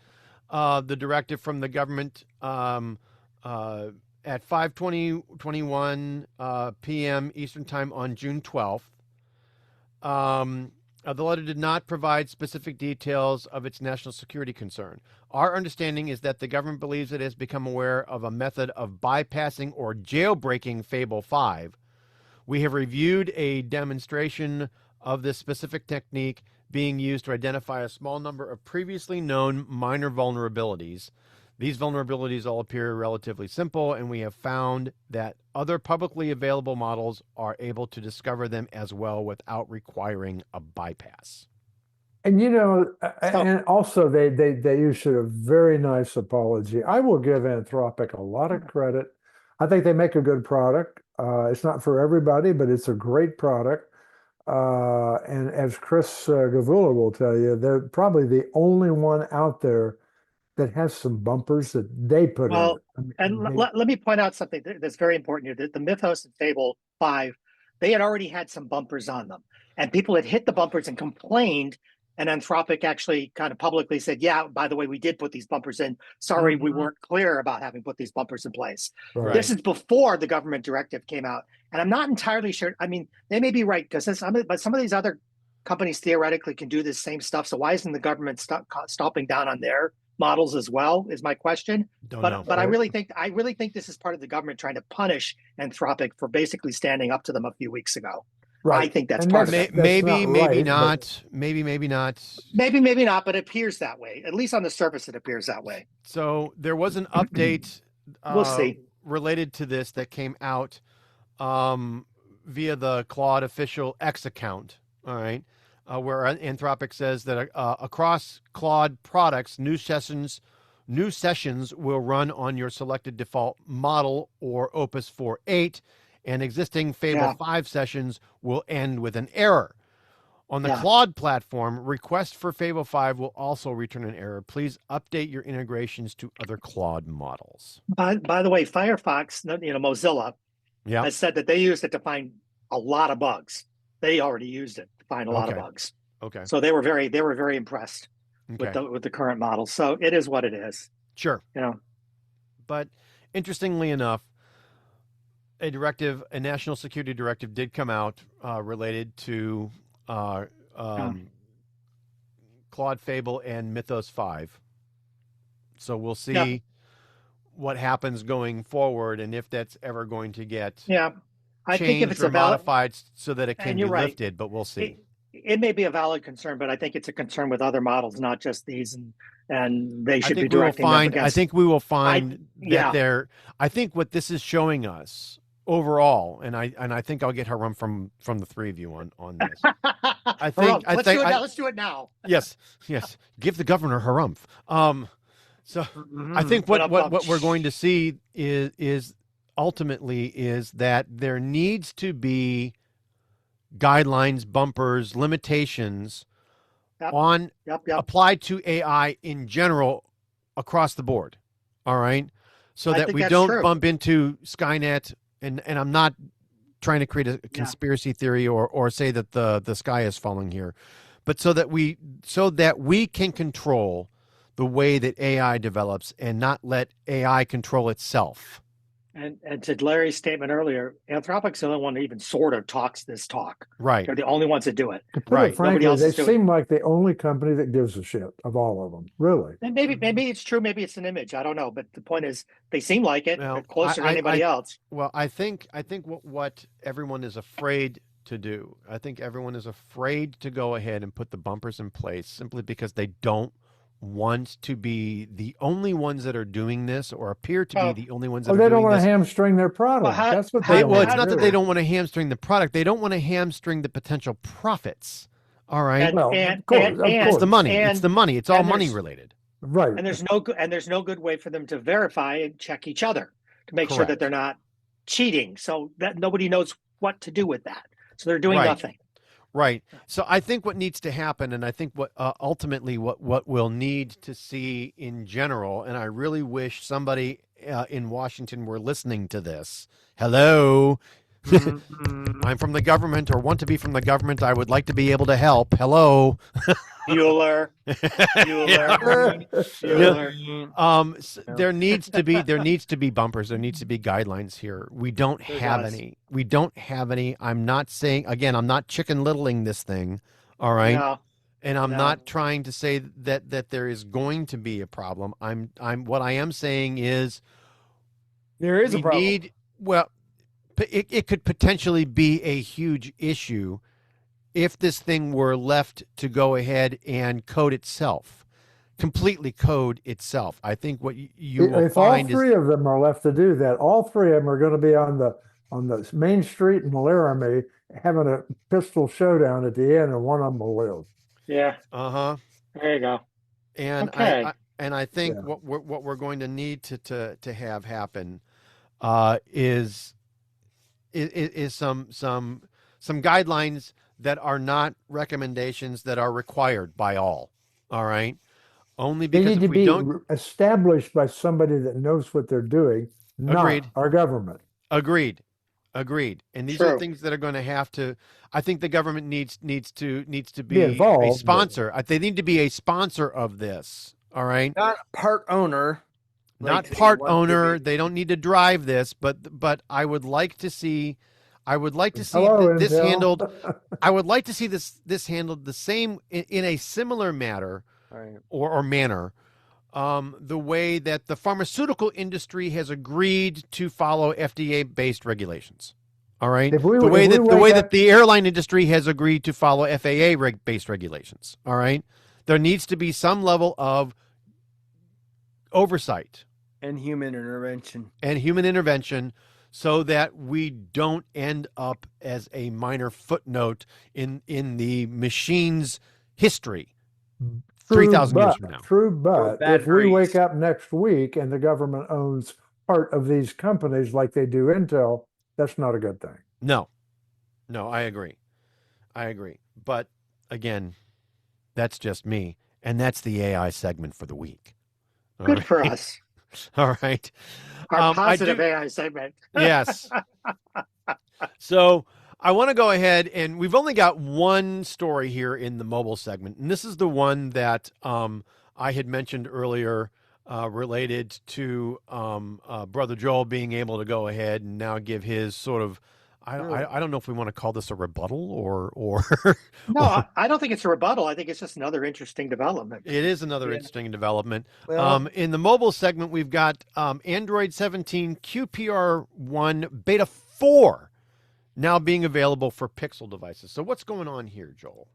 the directive from the government at 5:21 p.m. Eastern Time on June 12th. The letter did not provide specific details of its national security concern. Our understanding is that the government believes it has become aware of a method of bypassing or jailbreaking Fable 5. We have reviewed a demonstration of this specific technique being used to identify a small number of previously known minor vulnerabilities. These vulnerabilities all appear relatively simple, and we have found that other publicly available models are able to discover them as well without requiring a bypass. And and also they issued a very nice apology. I will give Anthropic a lot of credit. I think they make a good product. It's not for everybody, but it's a great product. And as Chris Gavula will tell you, they're probably the only one out there that has some bumpers that they put in Well, it. I mean, and they- let me point out something that's very important here. The Mythos and Fable 5, they had already had some bumpers on them, and people had hit the bumpers and complained. And Anthropic actually kind of publicly said, "Yeah, by the way, we did put these bumpers in. Sorry, we weren't clear about having put these bumpers in place." Right. This is before the government directive came out, and I'm not entirely sure. I mean, they may be right because but some of these other companies theoretically can do this same stuff. So why isn't the government stopping down on their models as well? Is my question. Don't know. But I really think this is part of the government trying to punish Anthropic for basically standing up to them a few weeks ago. Right. I think that's And part of that's- it. Maybe, maybe right, not. Maybe not. Maybe not, but it appears that way. At least on the surface, it appears that way. So there was an update We'll see. related to this that came out via the Claude official X account. All right. Where Anthropic says that across Claude products, new sessions will run on your selected default model or Opus 4.8, and existing Fable 5 sessions will end with an error. On the Claude platform, requests for Fable 5 will also return an error. Please update your integrations to other Claude models. By the way, Firefox, Mozilla, has said that they used it to find a lot of bugs. They already used it to find a lot of bugs. Okay. So they were very impressed with the current model. So it is what it is. Sure. But interestingly enough, a national security directive did come out related to Claude Fable and Mythos 5. So we'll see what happens going forward and if that's ever going to get I think if it's modified so that it can be right. lifted, but we'll see. It may be a valid concern, but I think it's a concern with other models, not just these, and they should be directing them against. I think we will find that I think what this is showing us overall, and I think I'll get harum from the three of you on this. Let's do it now. Yes. Give the governor harumph. So I think what we're going to see is ultimately is that there needs to be guidelines, bumpers, limitations applied to AI in general across the board. All right. So that we don't bump into Skynet. And I'm not trying to create a conspiracy theory or say that the sky is falling here, but so that we can control the way that AI develops and not let AI control itself. And to Larry's statement earlier, Anthropic's the only one that even sort of talks this talk. Right. They're the only ones that do it. To put it frankly, they seem like the only company that gives a shit of all of them, really. And maybe it's true, maybe it's an image. I don't know. But the point is they seem like it. They're closer to anybody else. Well, I think what everyone is afraid to do, I think everyone is afraid to go ahead and put the bumpers in place simply because they don't want to be the only ones that are doing this or appear to be the only ones that are doing this. They don't want to hamstring their product. That's what they want. It's not that they don't want to hamstring the product. They don't want to hamstring the potential profits. All right. Of course. It's the money. It's the money. It's all money related. Right. And there's no good way for them to verify and check each other to make sure that they're not cheating. So that nobody knows what to do with that. So they're doing nothing. Right. So I think what needs to happen, and I think what ultimately what we'll need to see in general, and I really wish somebody in Washington were listening to this. Hello. I'm from the government or want to be from the government. I would like to be able to help. Hello. Bueller. There needs to be bumpers. There needs to be guidelines here. We don't have any. I'm not saying, again, I'm not chicken littling this thing. All right. No. And I'm not trying to say that there is going to be a problem. What I am saying is there is a problem. It could potentially be a huge issue if this thing were left to go ahead and completely code itself. I think what you will find if all three of them are left to do that, all three of them are going to be on the main street in Laramie having a pistol showdown at the end, and one of them will live. Yeah. There you go. And I think what we're going to need to have happen is some guidelines that are not recommendations that are required by all. All right. Only They because need if to we be don't, established by somebody that knows what they're doing, not agreed, our government. agreed, agreed. And these are True. things that are going to have to. I think the government needs to Be be a involved, but sponsor. They need to be a sponsor of this. All right. Not part owner. Not like they part want to owner. be. They don't need to drive this, but I would like to see. I would like to see hello, this Intel. handled. I would like to see this handled the same in a similar matter Right. or manner, the way that the pharmaceutical industry has agreed to follow FDA-based regulations. All right, If we the way wake that up, the airline industry has agreed to follow FAA-based regulations. All right, there needs to be some level of oversight And human intervention. and human intervention so that we don't end up as a minor footnote in the machine's history 3,000 years from now. true, Or but bad if we wake grease. up next week and the government owns part of these companies like they do Intel, that's not a good thing. No, I agree. But again, that's just me. And that's the AI segment for the week. All Good right? for us. All right. Our I positive do- AI segment. Yes. So I want to go ahead, and we've only got one story here in the mobile segment, and this is the one that I had mentioned earlier, related to Brother Joel being able to go ahead and now give his sort of. I don't know if we want to call this a rebuttal or No, I don't think it's a rebuttal. I think it's just another interesting development. it is another Yeah. interesting development. Well, In the mobile segment, we've got Android 17 QPR1 Beta 4 now being available for Pixel devices. So what's going on here, Joel?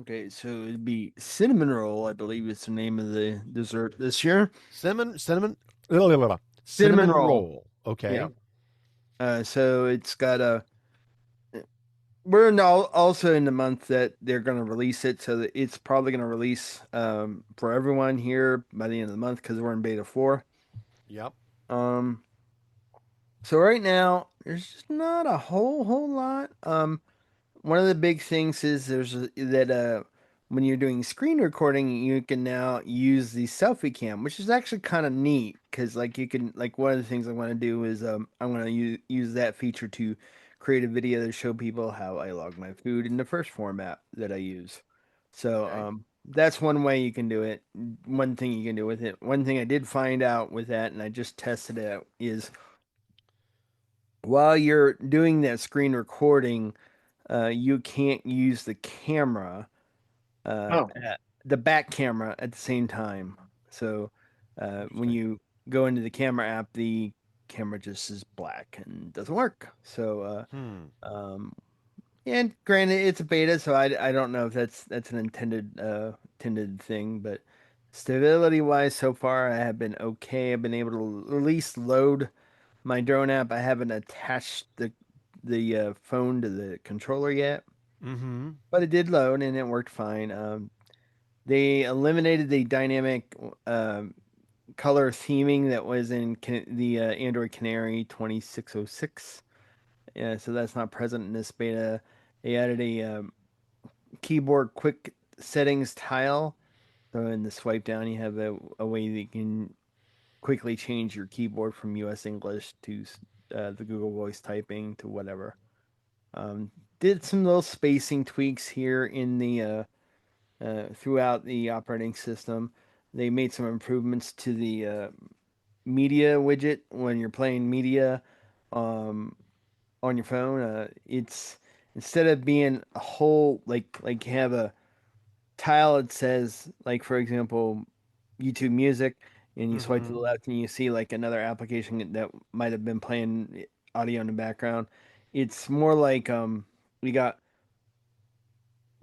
okay, so it'd be cinnamon roll, I believe is the name of the dessert this year. Cinnamon Cinnamon roll. Okay. Yeah. So it's got a. We're also in the month that they're going to release it, so that it's probably going to release for everyone here by the end of the month because we're in beta 4. Yep. So right now there's just not a whole lot. One of the big things is that when you're doing screen recording, you can now use the selfie cam, which is actually kind of neat because like you can one of the things I want to do is I'm going to use that feature to create a video to show people how I log my food in the first format that I use. So Okay. that's one way you can do it. One thing you can do with it. One thing I did find out with that, and I just tested it out, is while you're doing that screen recording, you can't use the camera, Oh. the back camera at the same time. So when you go into the camera app, the camera just is black and doesn't work. So and granted, it's a beta, so I don't know if that's an intended thing, but stability wise, so far I have been okay. I've been able to at least load my drone app. I haven't attached the phone to the controller yet, Mm-hmm. but it did load and it worked fine. They eliminated the dynamic color theming that was in the Android Canary 2606. Yeah, so that's not present in this beta. They added a keyboard quick settings tile. So in the swipe down, you have a way that you can quickly change your keyboard from US English to the Google Voice typing to whatever. Did some little spacing tweaks here in the throughout the operating system. They made some improvements to the media widget when you're playing media on your phone. It's instead of being a whole like you have a tile that says like for example YouTube Music, and you swipe to the left and you see like another application that might have been playing audio in the background. It's more like we got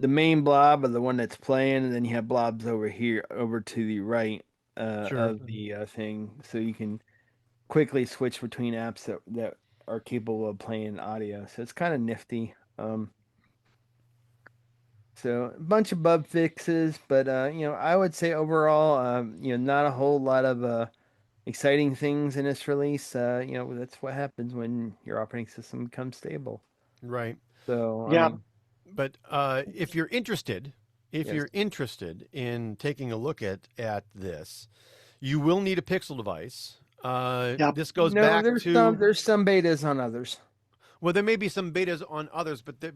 the main blob of the one that's playing, and then you have blobs over here over to the right Sure. of the thing, so you can quickly switch between apps that are capable of playing audio. So it's kind of nifty. So a bunch of bug fixes, but I would say overall, not a whole lot of exciting things in this release. That's what happens when your operating system becomes stable. Right. So Yeah. But if you're interested, you're interested in taking a look at this, you will need a Pixel device. This goes back there's to there's some betas on others. well, there may be some betas on others, but the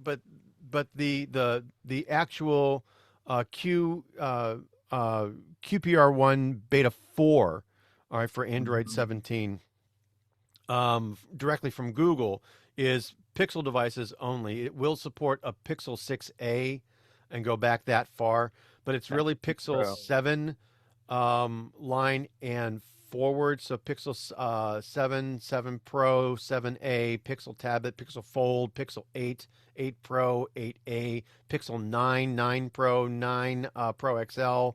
actual QPR1 beta 4, all right, for Android 17, directly from Google, is Pixel devices only. It will support a Pixel 6a and go back that far, but it's really Pixel 7 line and forward. So Pixel 7, 7 Pro, 7a, Pixel Tablet, Pixel Fold, Pixel 8, 8 Pro, 8a, Pixel 9, 9 Pro, 9 Pro XL,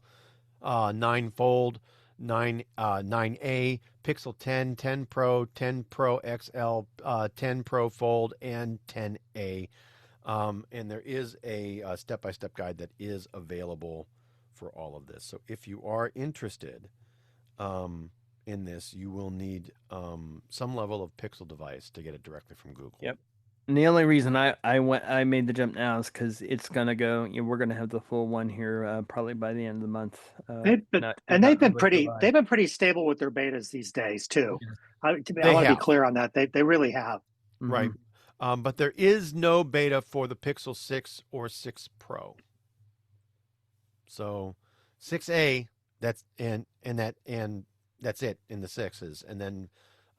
9 Fold, 9a, Pixel 10, 10 Pro, 10 Pro XL, 10 Pro Fold, and 10a. And there is a step-by-step guide that is available for all of this. So if you are interested in this, you will need some level of Pixel device to get it directly from Google. Yep. And the only reason I made the jump now is because it's gonna go. We're gonna have the full one here probably by the end of the month. They've been pretty stable with their betas these days too. I want to be clear on that. They really have. Right. But there is no beta for the Pixel 6 or 6 Pro. So 6a, that's and that's it in the 6s, and then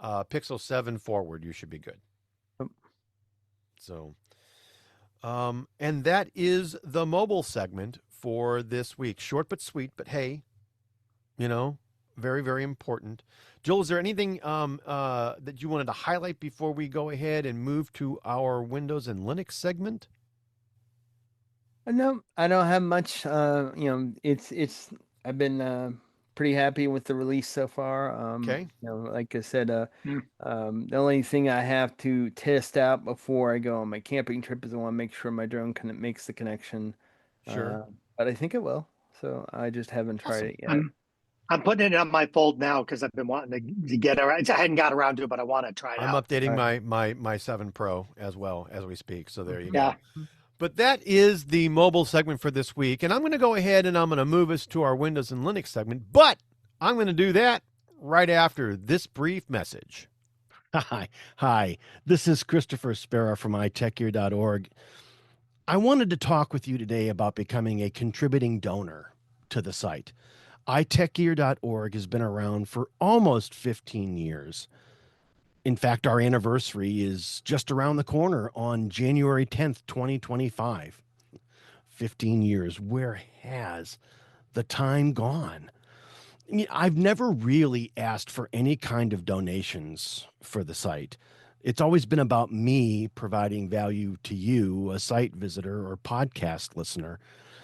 Pixel 7 forward, you should be good. So, and that is the mobile segment for this week. Short but sweet, but hey, very, very important. Joel, is there anything that you wanted to highlight before we go ahead and move to our Windows and Linux segment? No, I don't have much. It's I've been pretty happy with the release so far. Okay. Like I said, the only thing I have to test out before I go on my camping trip is I want to make sure my drone makes the connection. Sure. But I think it will. So I just haven't tried it yet. I'm putting it on my Fold now because I've been wanting to get around. I hadn't got around to it, but I want to try it I'm out. updating my 7 Pro as well as we speak. So there you go. But that is the mobile segment for this week. And I'm going to go ahead and I'm going to move us to our Windows and Linux segment. But I'm going to do that right after this brief message. Hi. This is Christopher Spera from iTechGear.org. I wanted to talk with you today about becoming a contributing donor to the site. iTechGear.org has been around for almost 15 years. In fact, our anniversary is just around the corner on January 10th, 2025. 15 years. Where has the time gone? I've never really asked for any kind of donations for the site. It's always been about me providing value to you, a site visitor or podcast listener.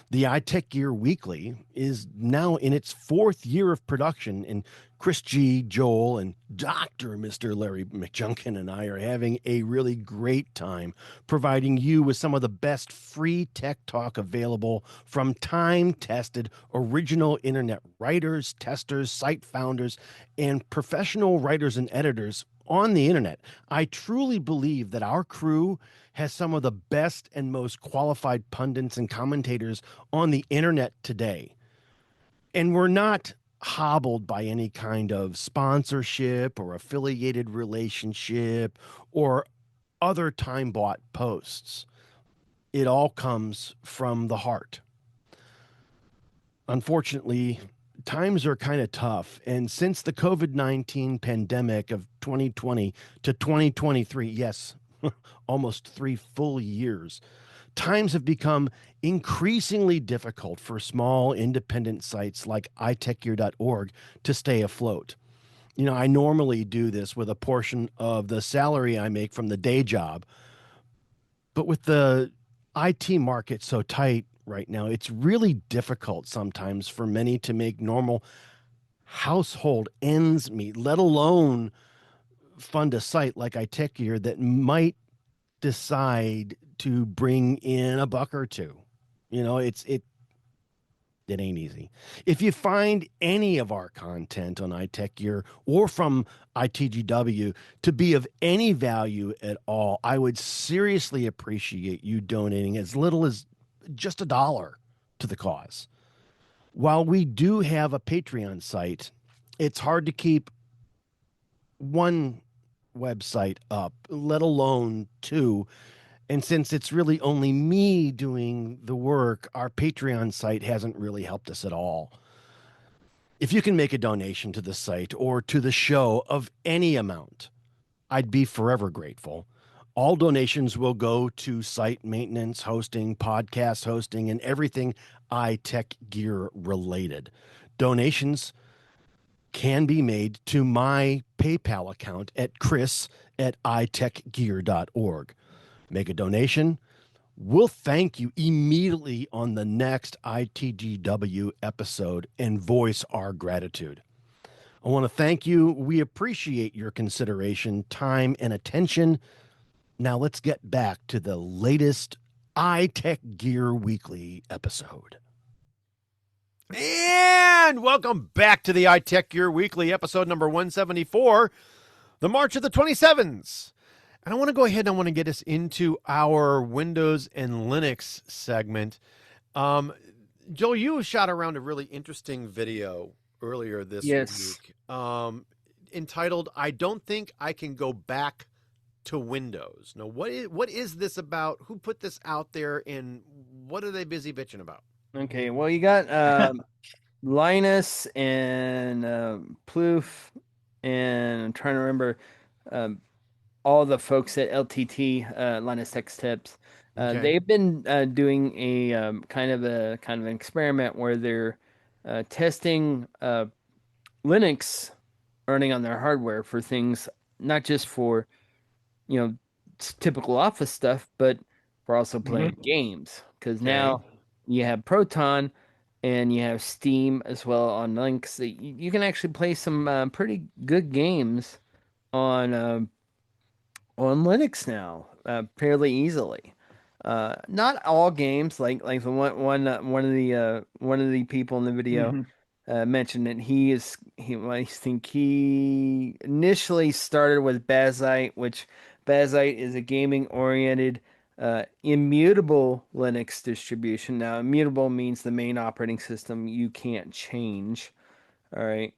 The iTechGear Weekly is now in its 4th year of production, and Chris G., Joel, and Dr. Mr. Larry McJunkin and I are having a really great time providing you with some of the best free tech talk available from time-tested original internet writers, testers, site founders, and professional writers and editors on the internet. I truly believe that our crew has some of the best and most qualified pundits and commentators on the internet today. And we're not hobbled by any kind of sponsorship or affiliated relationship or other time-bought posts. It all comes from the heart. Unfortunately, times are kind of tough. And since the COVID-19 pandemic of 2020 to 2023, yes, almost 3 full years, times have become increasingly difficult for small independent sites like iTechGear.org to stay afloat. I normally do this with a portion of the salary I make from the day job. But with the IT market so tight right now, it's really difficult sometimes for many to make normal household ends meet, let alone fund a site like iTechGear that might decide to bring in a buck or two. It ain't easy. If you find any of our content on iTechGear or from ITGW to be of any value at all, I would seriously appreciate you donating as little as just $1 to the cause. While we do have a Patreon site, it's hard to keep one website up, let alone two. And since it's really only me doing the work, our Patreon site hasn't really helped us at all. If you can make a donation to the site or to the show of any amount, I'd be forever grateful. All donations will go to site maintenance, hosting, podcast hosting, and everything iTechGear related. Donations can be made to my PayPal account at chris@itechgear.org. Make a donation. We'll thank you immediately on the next ITGW episode and voice our gratitude. I want to thank you. We appreciate your consideration, time, and attention. Now let's get back to the latest iTechGear Weekly episode. And welcome back to the iTechGear Weekly episode number 174, the March of the 27s. And I want to go ahead and I want to get us into our Windows and Linux segment. Joel, you shot around a really interesting video earlier this week entitled, I Don't Think I Can Go Back to Windows. Now, what is this about? Who put this out there, and what are they busy bitching about? Okay, well, you got Linus and Plouffe, and I'm trying to remember all the folks at LTT, Linus Tech Tips. They've been doing a kind of an experiment where they're testing Linux running on their hardware for things not just for typical Office stuff, but for also playing games. Because now you have Proton and you have Steam as well on Linux. You can actually play some pretty good games on Linux now, fairly easily. Not all games, like the one of the people in the video mentioned that I think he initially started with Bazite, which Bazite is a gaming oriented immutable Linux distribution. Now, immutable means the main operating system you can't change. All right.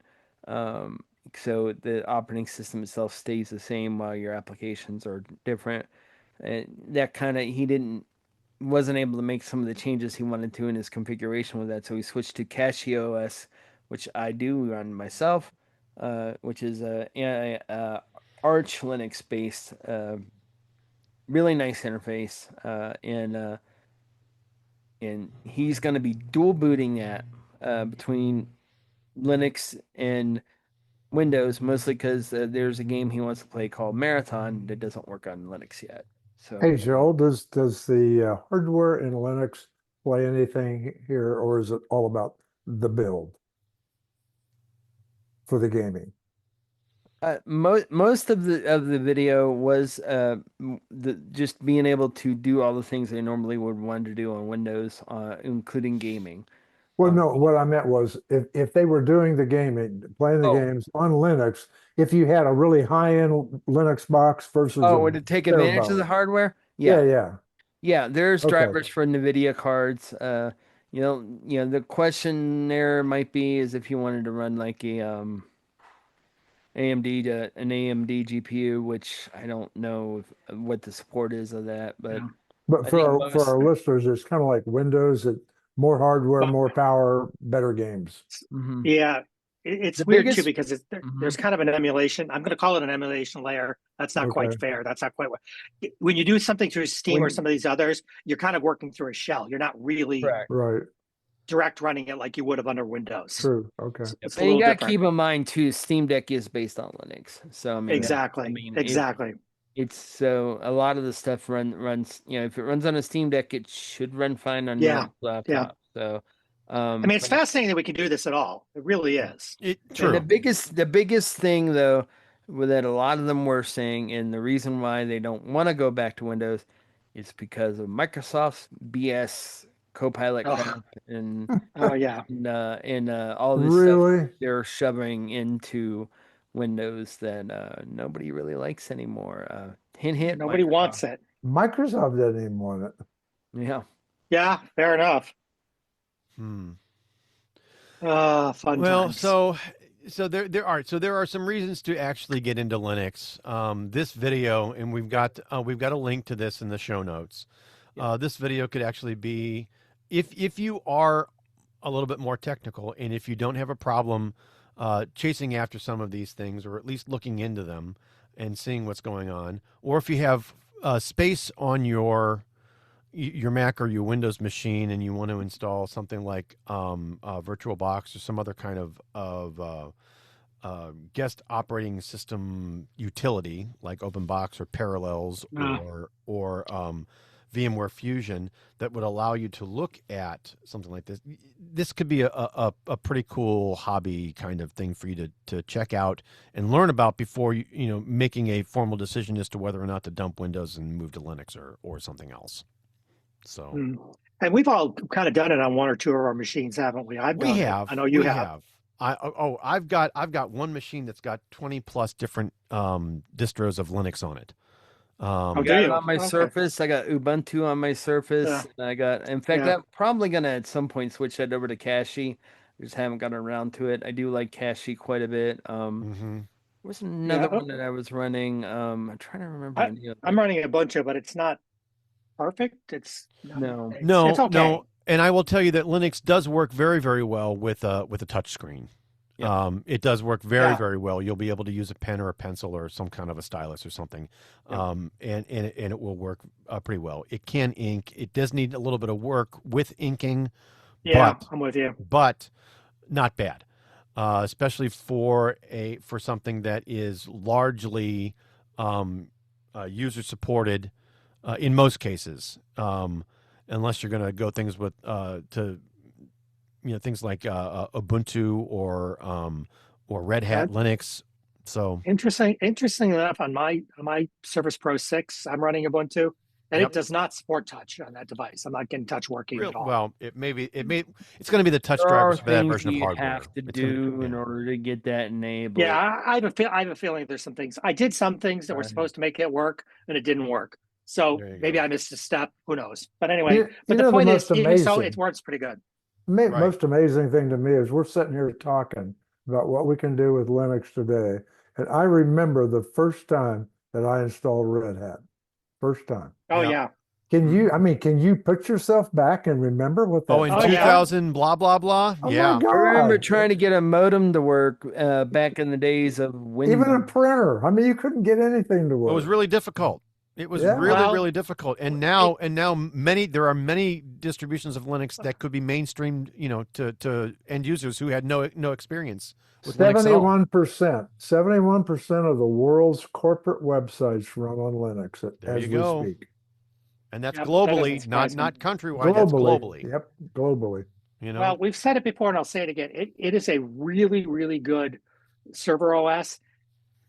So the operating system itself stays the same while your applications are different. That kind of wasn't able to make some of the changes he wanted to in his configuration with that, so he switched to CachyOS, which I do run myself, which is a Arch Linux based, really nice interface, and he's going to be dual booting that between Linux and Windows, mostly because there's a game he wants to play called Marathon that doesn't work on Linux yet. So, Hey, Joel, does the hardware in Linux play anything here, or is it all about the build for the gaming? Most of the video was just being able to do all the things they normally would want to do on Windows, including gaming. Well, no, what I meant was if they were doing the gaming, playing the games on Linux, if you had a really high-end Linux box versus would it take advantage of the hardware? Yeah. There's drivers for NVIDIA cards. The question there might be is if you wanted to run like an AMD GPU, which I don't know what the support is of that, but for our listeners, it's kind of like Windows. More hardware, more power, better games. Yeah, it's weird too because there's kind of an emulation. I'm going to call it an emulation layer. That's not quite fair. That's not quite what. When you do something through Steam or some of these others, you're kind of working through a shell. You're not really direct running it like you would have under Windows. True. Okay. It's and you got to keep in mind too, Steam Deck is based on Linux, so I mean exactly. It's so a lot of the stuff runs. If it runs on a Steam Deck, it should run fine on your laptop. Yeah. So, it's fascinating that we can do this at all. It really is. True. The biggest thing though, that a lot of them were saying, and the reason why they don't want to go back to Windows, is because of Microsoft's BS Copilot Oh. crap and Oh yeah. all this stuff Really? they're shoving into Windows that nobody really likes anymore. Hint, hint, Nobody wants Microsoft. it. Microsoft doesn't even want it. Yeah. Yeah, fair enough. Hmm. Fun Well, times. so there are some reasons to actually get into Linux. This video, and we've got a link to this in the show notes. This video could actually be, if you are a little bit more technical, and if you don't have a problem chasing after some of these things, or at least looking into them and seeing what's going on, or if you have space on your Mac or your Windows machine and you want to install something like VirtualBox or some other kind of guest operating system utility like OpenBox or Parallels or VMware Fusion that would allow you to look at something like this. This could be a pretty cool hobby kind of thing for you to check out and learn about before making a formal decision as to whether or not to dump Windows and move to Linux or something else. So, and we've all kind of done it on one or two of our machines, haven't we? I know you have. I've got one machine that's got 20 plus different distros of Linux on it. I got it on my Surface. I got Ubuntu on my Surface. Yeah. In fact, I'm probably gonna at some point switch that over to Cashy. I just haven't gotten around to it. I do like Cashy quite a bit. What's another one that I was running? I'm trying to remember. I'm running Ubuntu, but it's not perfect. It's okay. And I will tell you that Linux does work very, very well with a touch screen. Yep. It does work very, very well. You'll be able to use a pen or a pencil or some kind of a stylus or something, and it will work pretty well. It can ink. It does need a little bit of work with inking. Yeah, I'm with you. But not bad, especially for something that is largely user supported in most cases, unless you're going to go things with things like Ubuntu or Red Hat Linux. So interesting enough, on my Surface Pro 6, I'm running Ubuntu, and it does not support touch on that device. I'm not getting touch working at all. Well, it's going to be the touch drivers for that version of hardware. You have to do in order to get that enabled. Yeah, I have a feeling there's some things. I did some things that were supposed to make it work, and it didn't work. So maybe I missed a step. Who knows? But anyway, the point is, even so, it works pretty good. Most amazing thing to me is we're sitting here talking about what we can do with Linux today. And I remember the first time that I installed Red Hat. First time. Oh, yeah. Can you put yourself back and remember what that in 2000, blah, blah, blah? Oh my God. I remember trying to get a modem to work back in the days of Windows. Even a printer. You couldn't get anything to work. It was really difficult. It was really difficult. And now there are many distributions of Linux that could be mainstreamed, to end users who had no experience with Linux at all. 71% of the world's corporate websites run on Linux as we speak. And that's globally, not countrywide. That's globally. Yep, globally. Well, we've said it before, and I'll say it again. It is a really, really good server OS.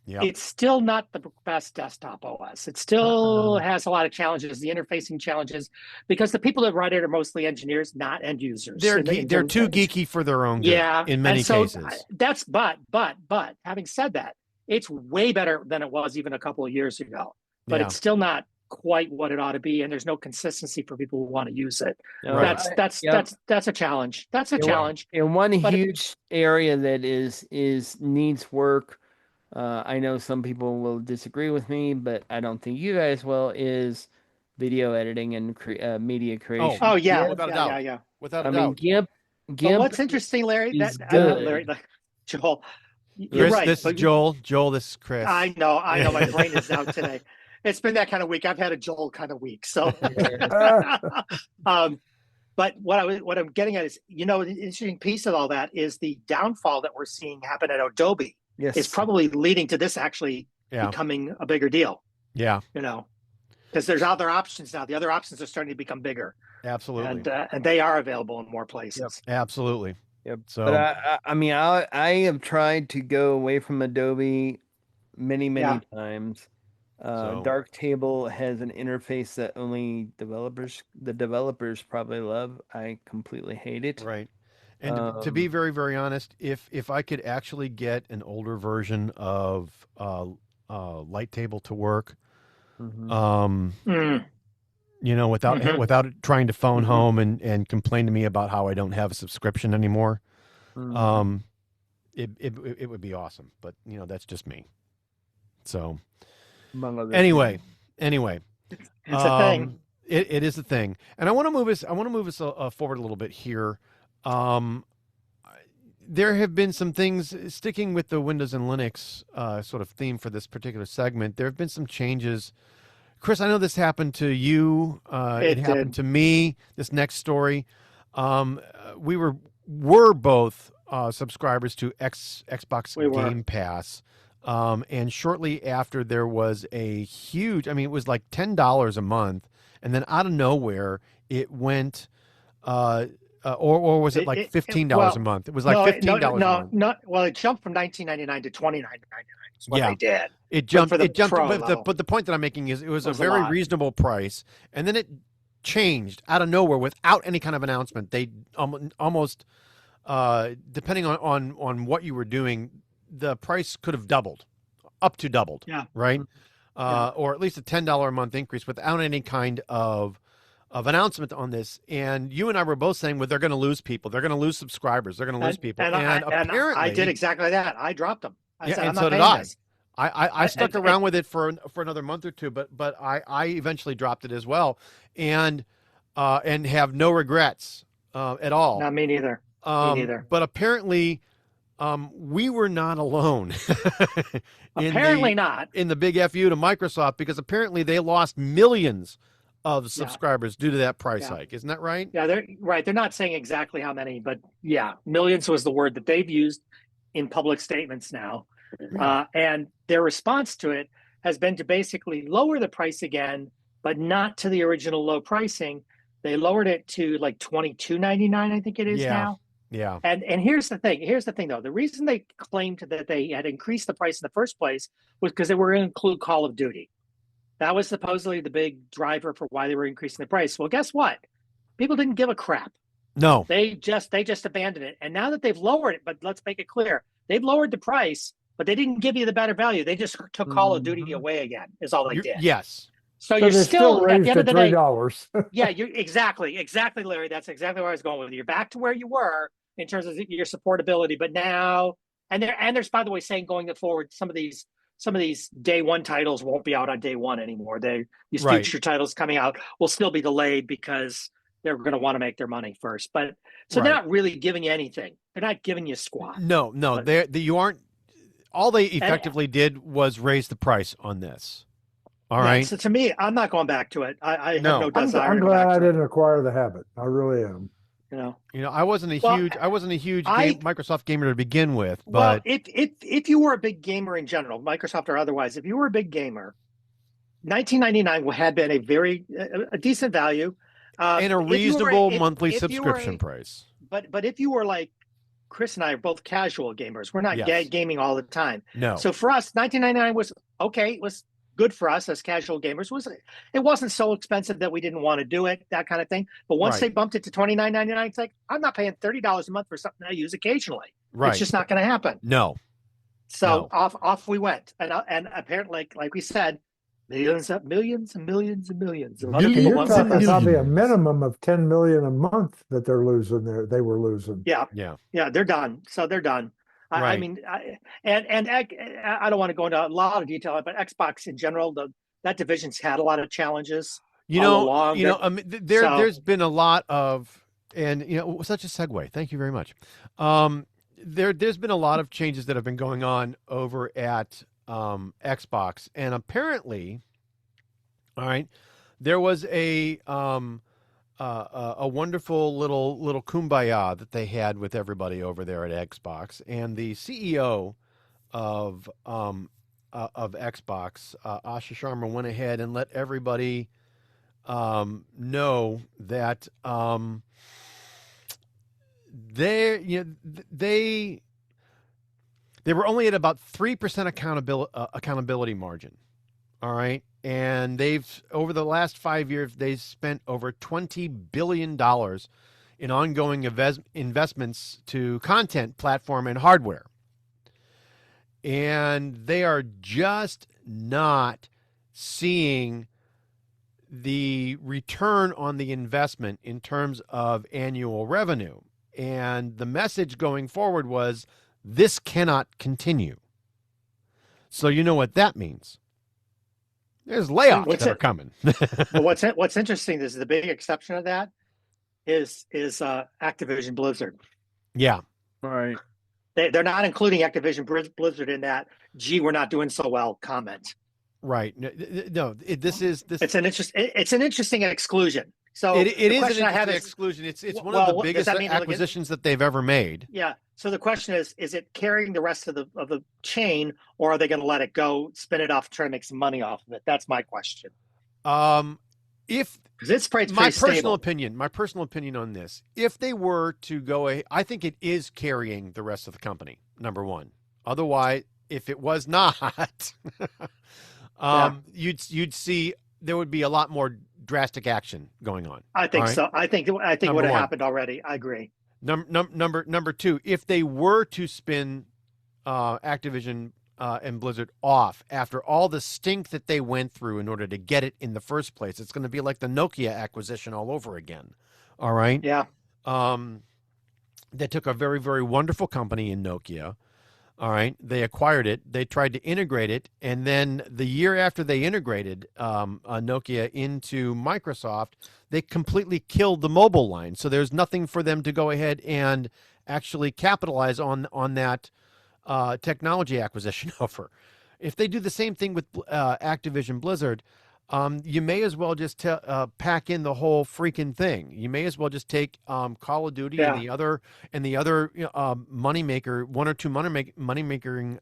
Yep. It's still not the best desktop OS. It still has a lot of challenges, the interfacing challenges, because the people that write it are mostly engineers, not end users. They're too geeky for their own good. In many cases. But having said that, it's way better than it was even a couple of years ago. But it's still not quite what it ought to be, and there's no consistency for people who want to use it. Right. That's a challenge. That's a challenge. And one huge area that needs work. I know some people will disagree with me, but I don't think you guys will, is video editing and media creation. Oh yeah. Without a doubt. Yeah. Without a doubt. GIMP. But what's interesting, Larry, Joel. You're right. This is Joel. Joel, this is Chris. I know. My brain is out today. It's been that kind of week. I've had a Joel kind of week. So, but what I'm getting at is, the interesting piece of all that is the downfall that we're seeing happen at Adobe. Yes. Is probably leading to this actually becoming a bigger deal. Yeah. Because there's other options now. The other options are starting to become bigger. Absolutely. And they are available in more places. Yep. Absolutely. Yep. So, but I have tried to go away from Adobe many times. Darktable has an interface that only the developers probably love. I completely hate it. Right. And to be very, very honest, if I could actually get an older version of Light Table to work, without trying to phone home and complain to me about how I don't have a subscription anymore, it would be awesome. But that's just me. So anyway, it's a thing. It is a thing, and I want to move us. Forward a little bit here. There have been some things sticking with the Windows and Linux sort of theme for this particular segment. There have been some changes. Chris, I know this happened to you. It happened to me. This next story, we were both subscribers to Xbox Game Pass. And shortly after, there was a huge, it was like $10 a month. And then out of nowhere, it went, or was it like $15 a month? It was like $15 a month. It jumped from $19.99 to $29.99. That's what they did. It jumped. But the point that I'm making is it was a very reasonable price. And then it changed out of nowhere without any kind of announcement. They almost, depending on what you were doing, the price could have doubled, up to doubled. Yeah. Right. Or at least a $10 a month increase without any kind of announcement on this. And you and I were both saying, well, they're going to lose people. They're going to lose subscribers. They're going to lose people. And apparently, I did exactly that. I dropped them. I said, and so did I. I stuck around with it for another month or two, but I eventually dropped it as well, and have no regrets at all. Not me neither. Me neither. But apparently, we were not alone. Apparently not. In the big FU to Microsoft, because apparently they lost millions of subscribers due to that price hike. Isn't that right? Yeah, they're right. They're not saying exactly how many, but millions was the word that they've used in public statements now. And their response to it has been to basically lower the price again, but not to the original low pricing. They lowered it to like $22.99, I think it is now. Yeah. And here's the thing. Here's the thing, though. The reason they claimed that they had increased the price in the first place was because they were going to include Call of Duty. That was supposedly the big driver for why they were increasing the price. Well, guess what? People didn't give a crap. No. They just abandoned it. And now that they've lowered it, but let's make it clear, they've lowered the price, but they didn't give you the better value. They just took Call of Duty away again, is all they did. Yes. So you're still at the end of the day. $3. Yeah, you exactly, Larry. That's exactly where I was going with you. You're back to where you were in terms of your supportability, but now, and there's, by the way, saying going forward, some of these day one titles won't be out on day one anymore. These future titles coming out will still be delayed because they're going to want to make their money first. But so they're not really giving you anything. They're not giving you squat. No, you aren't. All they effectively did was raise the price on this. All right. So to me, I'm not going back to it. I have no desire. I'm glad I didn't acquire the habit. I really am. I wasn't a huge Microsoft gamer to begin with, but if you were a big gamer in general, Microsoft or otherwise, if you were a big gamer, $19.99 had been a decent value and a reasonable monthly subscription price. But if you were like Chris and I are both casual gamers, we're not gaming all the time. No. So for us, $19.99 was okay. It was good for us as casual gamers. It wasn't so expensive that we didn't want to do it, that kind of thing. But once they bumped it to $29.99, it's like, I'm not paying $30 a month for something I use occasionally. Right. It's just not going to happen. No. So off we went. And apparently, like we said, millions and millions and millions and millions. You're talking probably a minimum of 10 million a month that they're losing there. They were losing. Yeah. They're done. So they're done. I mean, I don't want to go into a lot of detail, but Xbox in general, that division's had a lot of challenges. There's been a lot of, and such a segue. Thank you very much. There's been a lot of changes that have been going on over at Xbox, and apparently, all right, there was a wonderful little kumbaya that they had with everybody over there at Xbox, and the CEO of Xbox, Asha Sharma, went ahead and let everybody know that they were only at about 3% accountability margin All right. And over the last 5 years, they've spent over $20 billion in ongoing investments to content, platform, and hardware. And they are just not seeing the return on the investment in terms of annual revenue. And the message going forward was, this cannot continue. So you know what that means. There's layoffs that are coming. But what's interesting is the big exception of that is Activision Blizzard. Yeah. Right. They're not including Activision Blizzard in that, gee, we're not doing so well comment. Right. No, this. It's an interesting exclusion. So it is an interesting exclusion. It's one of the biggest acquisitions that they've ever made. Yeah. So the question is it carrying the rest of the chain, or are they going to let it go, spin it off, try to make some money off of it? That's my question. Because it's my personal opinion on this, if they were to go, I think it is carrying the rest of the company. Number one. Otherwise, if it was not, you'd see there would be a lot more drastic action going on. I think so. I think what had happened already. I agree. Number two, if they were to spin Activision and Blizzard off after all the stink that they went through in order to get it in the first place, it's going to be like the Nokia acquisition all over again. All right. Yeah. They took a very, very wonderful company in Nokia. All right. They acquired it. They tried to integrate it. And then the year after they integrated Nokia into Microsoft, they completely killed the mobile line. So there's nothing for them to go ahead and actually capitalize on that technology acquisition offer. If they do the same thing with Activision Blizzard, you may as well just pack in the whole freaking thing. You may as well just take Call of Duty and the other moneymaker, one or two money-making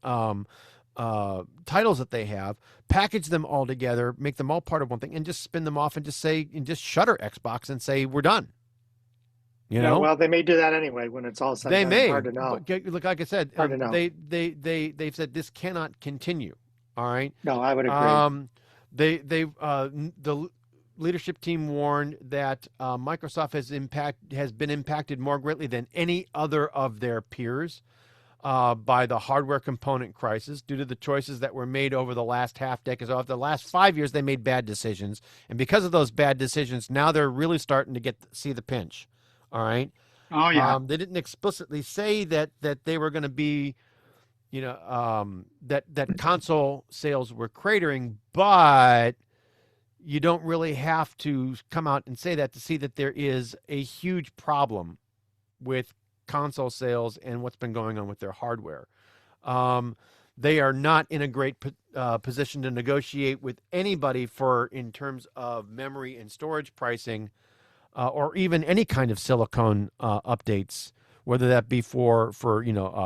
titles that they have, package them all together, make them all part of one thing, and just spin them off and just shutter Xbox and say we're done. You know, well, they may do that anyway when it's all said. They may. Hard to know. Look, like I said, hard to know. They've said this cannot continue. All right. No, I would agree. The leadership team warned that Microsoft has been impacted more greatly than any other of their peers by the hardware component crisis due to the choices that were made over the last half decade. Over the last 5 years, they made bad decisions, and because of those bad decisions, now they're really starting to see the pinch. All right. Oh yeah. They didn't explicitly say that they were going to be, that console sales were cratering, but you don't really have to come out and say that to see that there is a huge problem with console sales and what's been going on with their hardware. They are not in a great position to negotiate with anybody in terms of memory and storage pricing, or even any kind of silicone updates, whether that be for CPUs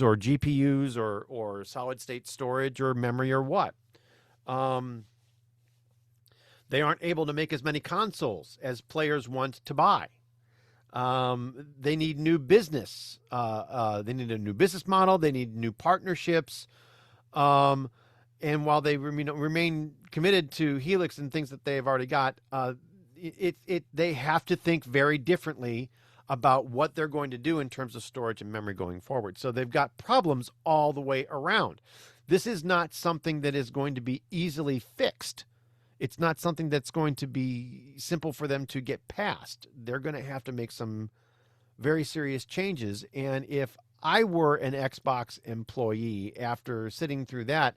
or GPUs or solid state storage or memory or what. They aren't able to make as many consoles as players want to buy. They need new business. They need a new business model. They need new partnerships. And while they remain committed to Helix and things that they have already got, they have to think very differently about what they're going to do in terms of storage and memory going forward. So they've got problems all the way around. This is not something that is going to be easily fixed. It's not something that's going to be simple for them to get past. They're going to have to make some very serious changes. And if I were an Xbox employee after sitting through that,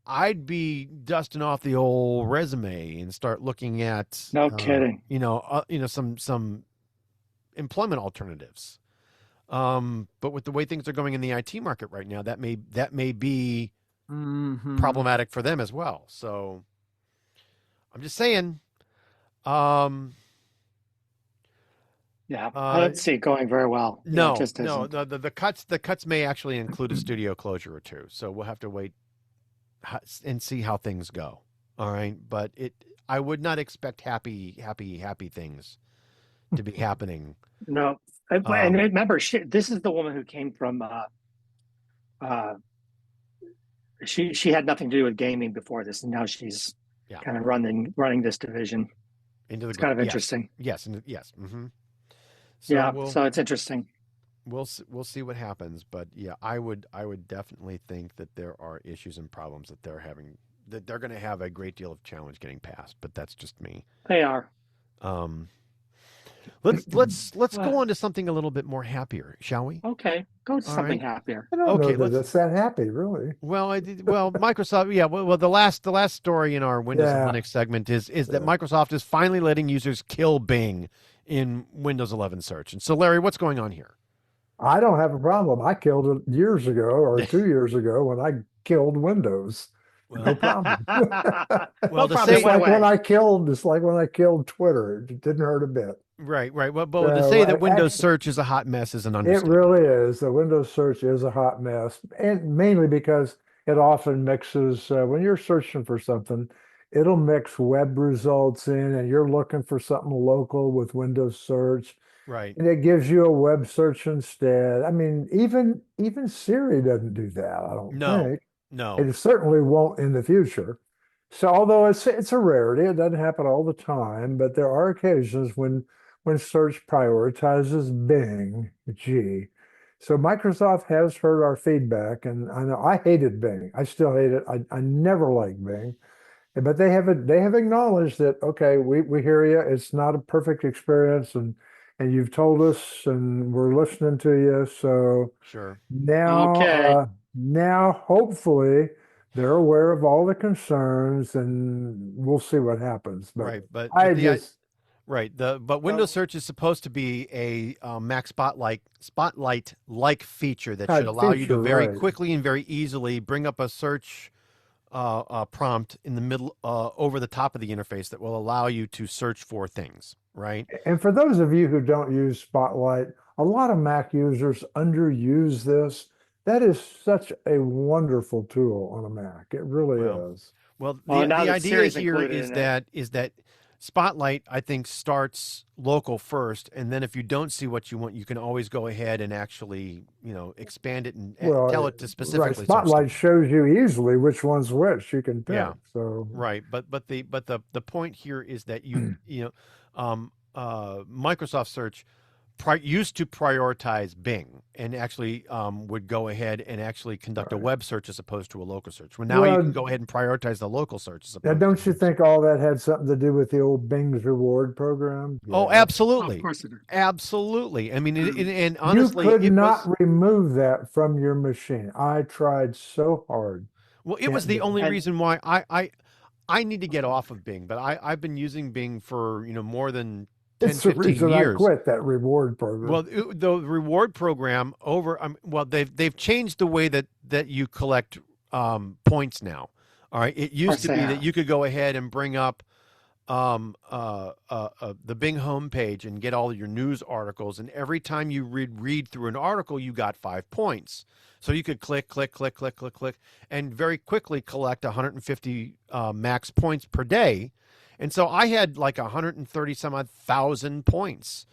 I'd be dusting off the old resume and start looking at kidding. Some employment alternatives. But with the way things are going in the IT market right now, that may be problematic for them as well. So I'm just saying. I don't see it going very well. The cuts may actually include a studio closure or two. So we'll have to wait and see how things go. All right, but I would not expect happy things to be happening. No, and remember, this is the woman who came from she had nothing to do with gaming before this, and now she's kind of running this division. Into the it's kind of interesting. Yes. Mm-hmm. So yeah, so it's interesting. We'll see what happens, but yeah, I would definitely think that there are issues and problems that they're having, that they're going to have a great deal of challenge getting past. But that's just me. They are. Let's go on to something a little bit more happier, shall we? Okay, go to something happier. I don't know that it's that happy, really. Well, Microsoft. Yeah. Well, the last story in our Windows and Linux segment is that Microsoft is finally letting users kill Bing in Windows 11 search. And so, Larry, what's going on here? I don't have a problem. I killed it years ago or 2 years ago when I killed Windows. No problem. Well, it's like when I killed Twitter. It didn't hurt a bit. Right. Well, but to say that Windows search is a hot mess is an understatement. It really is. The Windows search is a hot mess, and mainly because it often mixes, when you're searching for something, it'll mix web results in, and you're looking for something local with Windows search. Right. And it gives you a web search instead. I mean, even Siri doesn't do that, I don't think. No. It certainly won't in the future. So although it's a rarity, it doesn't happen all the time, but there are occasions when search prioritizes Bing. So Microsoft has heard our feedback, and I know I hated Bing. I still hate it. I never liked Bing. But they have acknowledged that, okay, we hear you. It's not a perfect experience, and you've told us, and we're listening to you. So sure. Now hopefully they're aware of all the concerns, and we'll see what happens. But right, but Windows Search is supposed to be a Mac Spotlight like feature that should allow you to very quickly and very easily bring up a search prompt in the middle, over the top of the interface, that will allow you to search for things, right? And for those of you who don't use Spotlight, a lot of Mac users underuse this. That is such a wonderful tool on a Mac. It really is. Well, the idea here is that Spotlight, I think, starts local first, and then if you don't see what you want, you can always go ahead and actually, expand it and tell it to specifically. Right. Spotlight shows you easily which one's which. You can pick. Yeah. So right, but the point here is that Microsoft Search used to prioritize Bing and actually would go ahead and actually conduct a web search as opposed to a local search. Well, now you can go ahead and prioritize the local search. Don't you think all that had something to do with the old Bing's reward program? Yeah. Oh, absolutely. Of course it did. Absolutely. I mean, and honestly, you could not remove that from your machine. I tried so hard. Well, it was the only reason why I need to get off of Bing, but I've been using Bing for more than 10, it's the 15 reason years. I quit that reward program. Well, the reward program they've changed the way that you collect points now. All right, it used to be that you could go ahead and bring up the Bing homepage and get all of your news articles, and every time you read through an article, you got 5 points. So you could click, and very quickly collect 150 max points per day. And so I had like 130 some odd thousand points,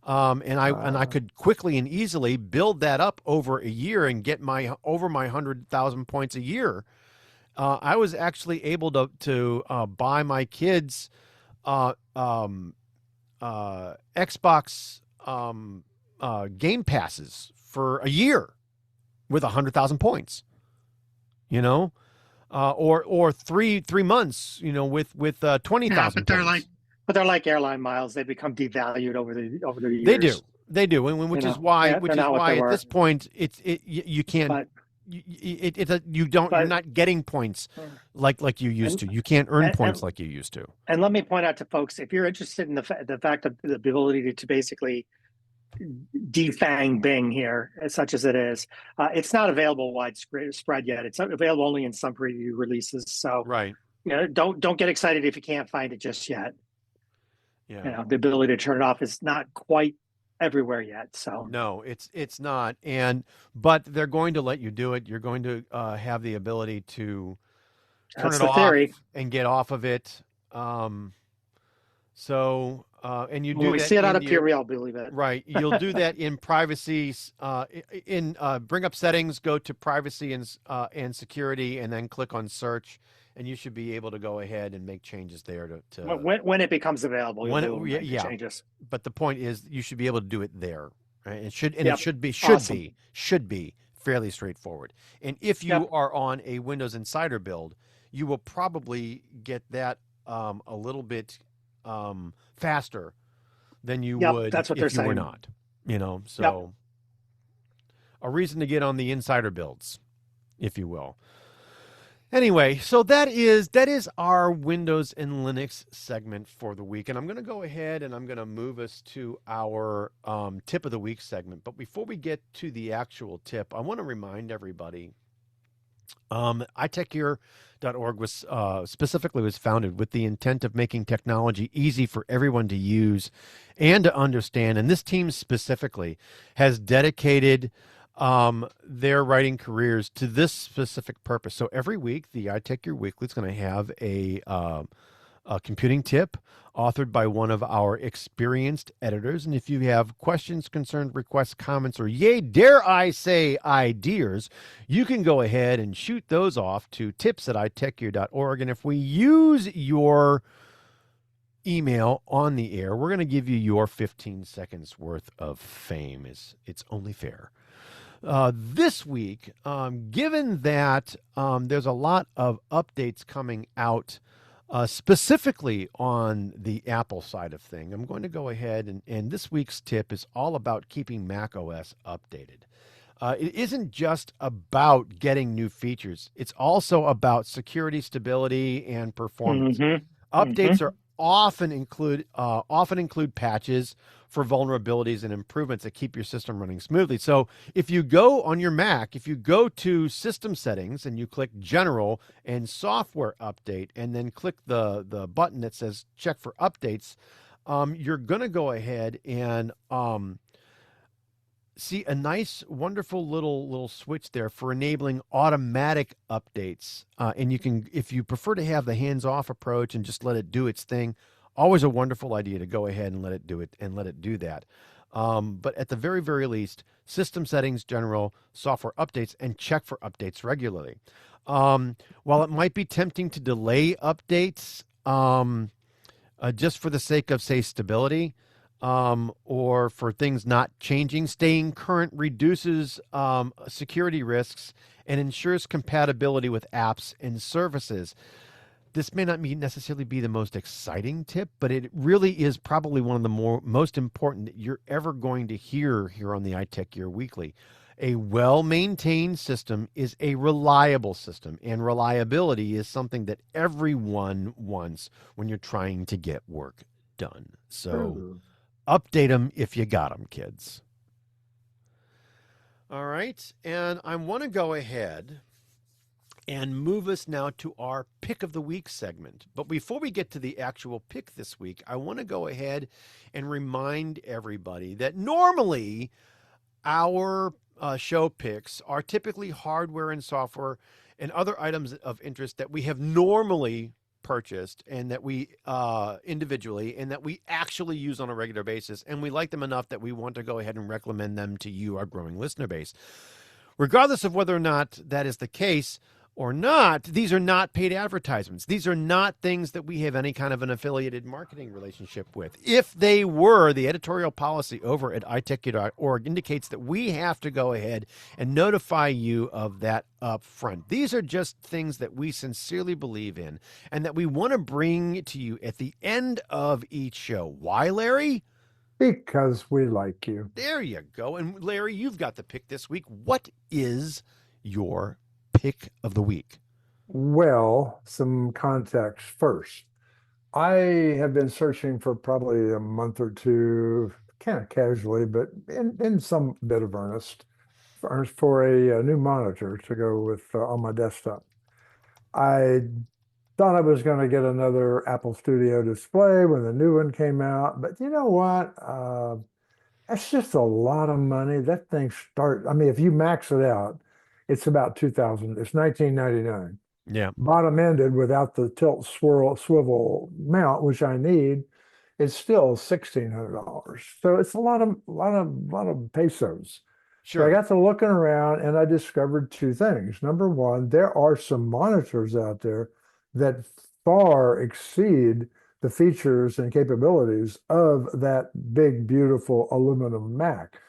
and I could quickly and easily build that up over a year and get over my 100,000 points a year. I was actually able to buy my kids Xbox Game Passes for a year with 100,000 points. Or 3 months, with 20,000. But they're like airline miles. They become devalued over the years. They do, and which is why at this point you can't. You're not getting points like you used to. You can't earn points like you used to. And let me point out to folks, if you're interested in the fact of the ability to basically defang Bing here, such as it is, it's not available widespread yet. It's available only in some preview releases. So right, don't get excited if you can't find it just yet. Yeah, the ability to turn it off is not quite everywhere yet. So no, it's not. But they're going to let you do it. You're going to have the ability to turn it off and get off of it. So and you When do we that see it on in a Puri, I'll believe it. right. You'll do that in privacy. Bring up settings, go to privacy and security, and then click on search, and you should be able to go ahead and make changes there to When it becomes available, when you'll it, make the yeah. changes. But the point is, you should be able to do it there. Right? It should Yep. should be fairly straightforward. And if you Yep. are on a Windows Insider build, you will probably get that a little bit faster than you Yep, would that's what if they're you were saying. not. So a reason to get on the Insider builds, if you will. Anyway, so that is our Windows and Linux segment for the week. And I'm going to go ahead and I'm going to move us to our tip of the week segment. But before we get to the actual tip, I want to remind everybody, iTechGear.org was specifically was founded with the intent of making technology easy for everyone to use and to understand. And this team specifically has dedicated their writing careers to this specific purpose. So every week, the iTechGear Weekly is going to have a computing tip authored by one of our experienced editors. And if you have questions, concerns, requests, comments, or yay, dare I say, ideas, you can go ahead and shoot those off to tips@itechgear.org. And if we use your email on the air, we're going to give you your 15 seconds worth of fame. It's only fair. This week, given that there's a lot of updates coming out specifically on the Apple side of thing, I'm going to go ahead and this week's tip is all about keeping macOS updated. It isn't just about getting new features. It's also about security, stability, and performance. Updates are often include patches for vulnerabilities and improvements that keep your system running smoothly. So if you go on your Mac, if you go to System Settings and you click General and Software Update, and then click the button that says Check for Updates, you're going to go ahead and see a nice, wonderful little switch there for enabling automatic updates. And you can, if you prefer to have the hands-off approach and just let it do its thing, always a wonderful idea to go ahead and let it do it and let it do that. But at the very, very least, System Settings, General, Software Updates, and check for updates regularly. While it might be tempting to delay updates just for the sake of, say, stability, or for things not changing, staying current reduces security risks and ensures compatibility with apps and services. This may not necessarily be the most exciting tip, but it really is probably one of the most important that you're ever going to hear here on the iTechGear Weekly. A well-maintained system is a reliable system, and reliability is something that everyone wants when you're trying to get work done. So update them if you got them, kids. All right, and I want to go ahead and move us now to our Pick of the Week segment. But before we get to the actual pick this week, I want to go ahead and remind everybody that normally our show picks are typically hardware and software and other items of interest that we have normally purchased and that we individually and that we actually use on a regular basis, and we like them enough that we want to go ahead and recommend them to you, our growing listener base. Regardless of whether or not that is the case or not, these are not paid advertisements. These are not things that we have any kind of an affiliated marketing relationship with. If they were, the editorial policy over at iTechGear.org indicates that we have to go ahead and notify you of that up front. These are just things that we sincerely believe in and that we want to bring to you at the end of each show. Why, Larry? Because we like you. There you go. And Larry, you've got the pick this week. What is your pick of the week? Well, some context first. I have been searching for probably a month or two, kind of casually, but in some bit of earnest, for a new monitor to go with on my desktop. I thought I was going to get another Apple Studio display when the new one came out, but you know what? That's just a lot of money. That thing I mean, if you max it out, it's about 2000. It's 1999. Yeah. Bottom ended without the tilt swirl swivel mount, which I need. it's still $1,600. So it's a lot of pesos. So I Sure. got to looking around and I discovered two things. Number one, there are some monitors out there that far exceed the features and capabilities of that big, beautiful aluminum Mac. They're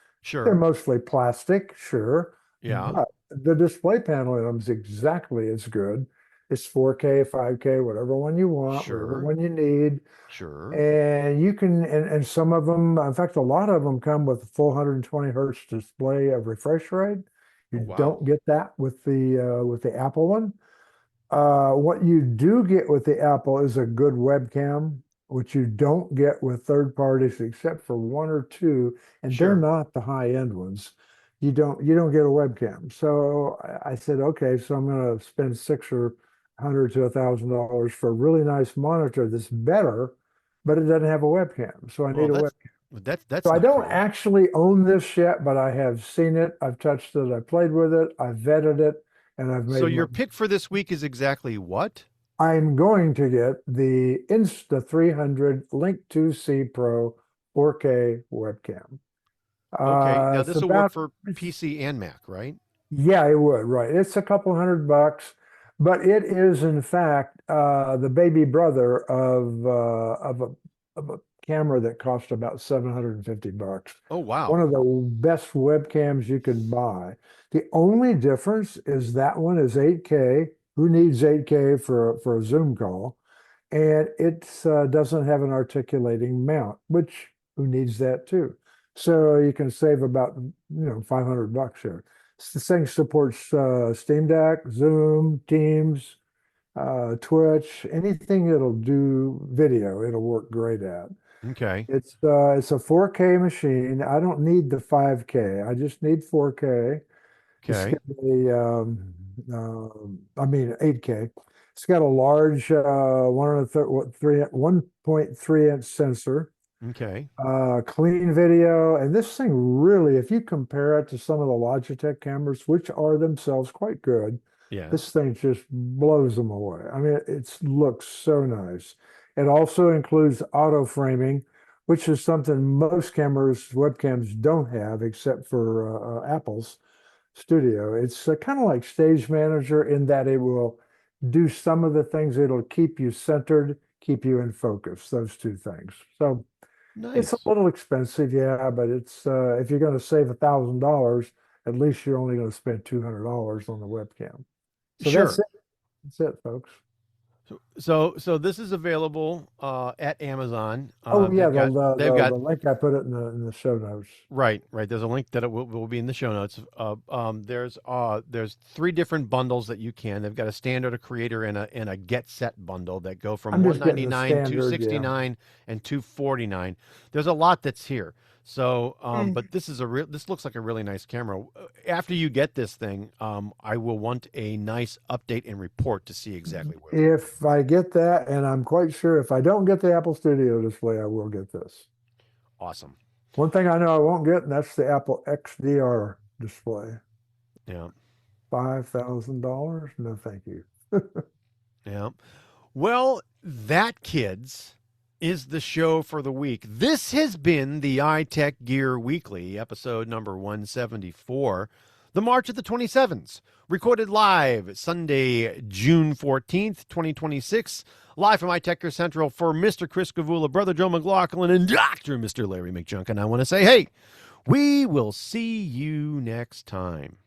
Sure. mostly plastic, sure, Yeah. but the display panel in them is exactly as good. It's 4K, 5K, whatever one you want, whatever Sure. one you need. Sure. And you can, and some of them, in fact, a lot of them come with a full 120 hertz display of refresh rate. Oh, You wow. don't get that with the Apple one. What you do get with the Apple is a good webcam, which you don't get with third parties except for one or two, and they're Sure. not the high end ones. You don't get a webcam. So I said, okay, so I'm going to spend six or hundred to $1,000 for a really nice monitor that's better, but it doesn't have a webcam. So I Well, need a webcam. that's So I not don't cool. actually own this yet, but I have seen it, I've touched it, I played with it, I've vetted it, and I've So made my your pick for this week is exactly what? I'm going to get the Insta 300 Link 2C Pro 4K webcam. Okay. Now It's this will work about, for PC and Mac, right? yeah, it would, right. It's a couple $100, but it is in fact the baby brother of a camera that cost about $750. Oh, One wow. of the best webcams you can buy. The only difference is that one is 8K. Who needs 8K for a Zoom call? And it doesn't have an articulating mount, which who needs that too? So you can save about $500 here. This thing supports Steam Deck, Zoom, Teams, Twitch, anything that'll do video, it'll work great at. Okay. It's a 4K machine. I don't need the 5K. I just need 4K. It's got Okay. I mean 8K. It's got a large 1.3 inch sensor, Okay. clean video, and this thing really, if you compare it to some of the Logitech cameras, which are themselves quite good, Yes. this thing just blows them away. I mean, it looks so nice. It also includes auto framing, which is something most cameras, webcams don't have, except for Apple's Studio. It's kind of like Stage Manager in that it will do some of the things. It'll keep you centered, keep you in focus, those two things. So it's a Nice. little expensive, yeah, but it's if you're going to save $1,000, at least you're only going to spend $200 on the webcam. So that's Sure. it. That's it, folks. So this is available at Amazon. Oh yeah, They've got the link I put it in the show notes. right. There's a link that it will be in the show notes. There's three different bundles that you can. They've got a standard, a creator, and a get set bundle that go from I'm just getting the 199, standard, yeah. 269, and 249. There's a lot that's here. So, but this looks like a really nice camera. After you get this thing, I will want a nice update and report to see exactly where we are. If I get that, and I'm quite sure if I don't get the Apple Studio display, I will get this. Awesome. One thing I know I won't get, and that's the Apple XDR display. Yeah. $5,000? No, thank you. Yeah. Well, that, kids, is the show for the week. This has been the iTechGear Weekly, episode number 174, the March of the 27th, recorded live Sunday, June 14th, 2026, live from iTechGear Central for Mr. Chris Gavula, Brother Joe McLaughlin, and Dr. Mr. Larry McJunkin. I want to say, hey, we will see you next time.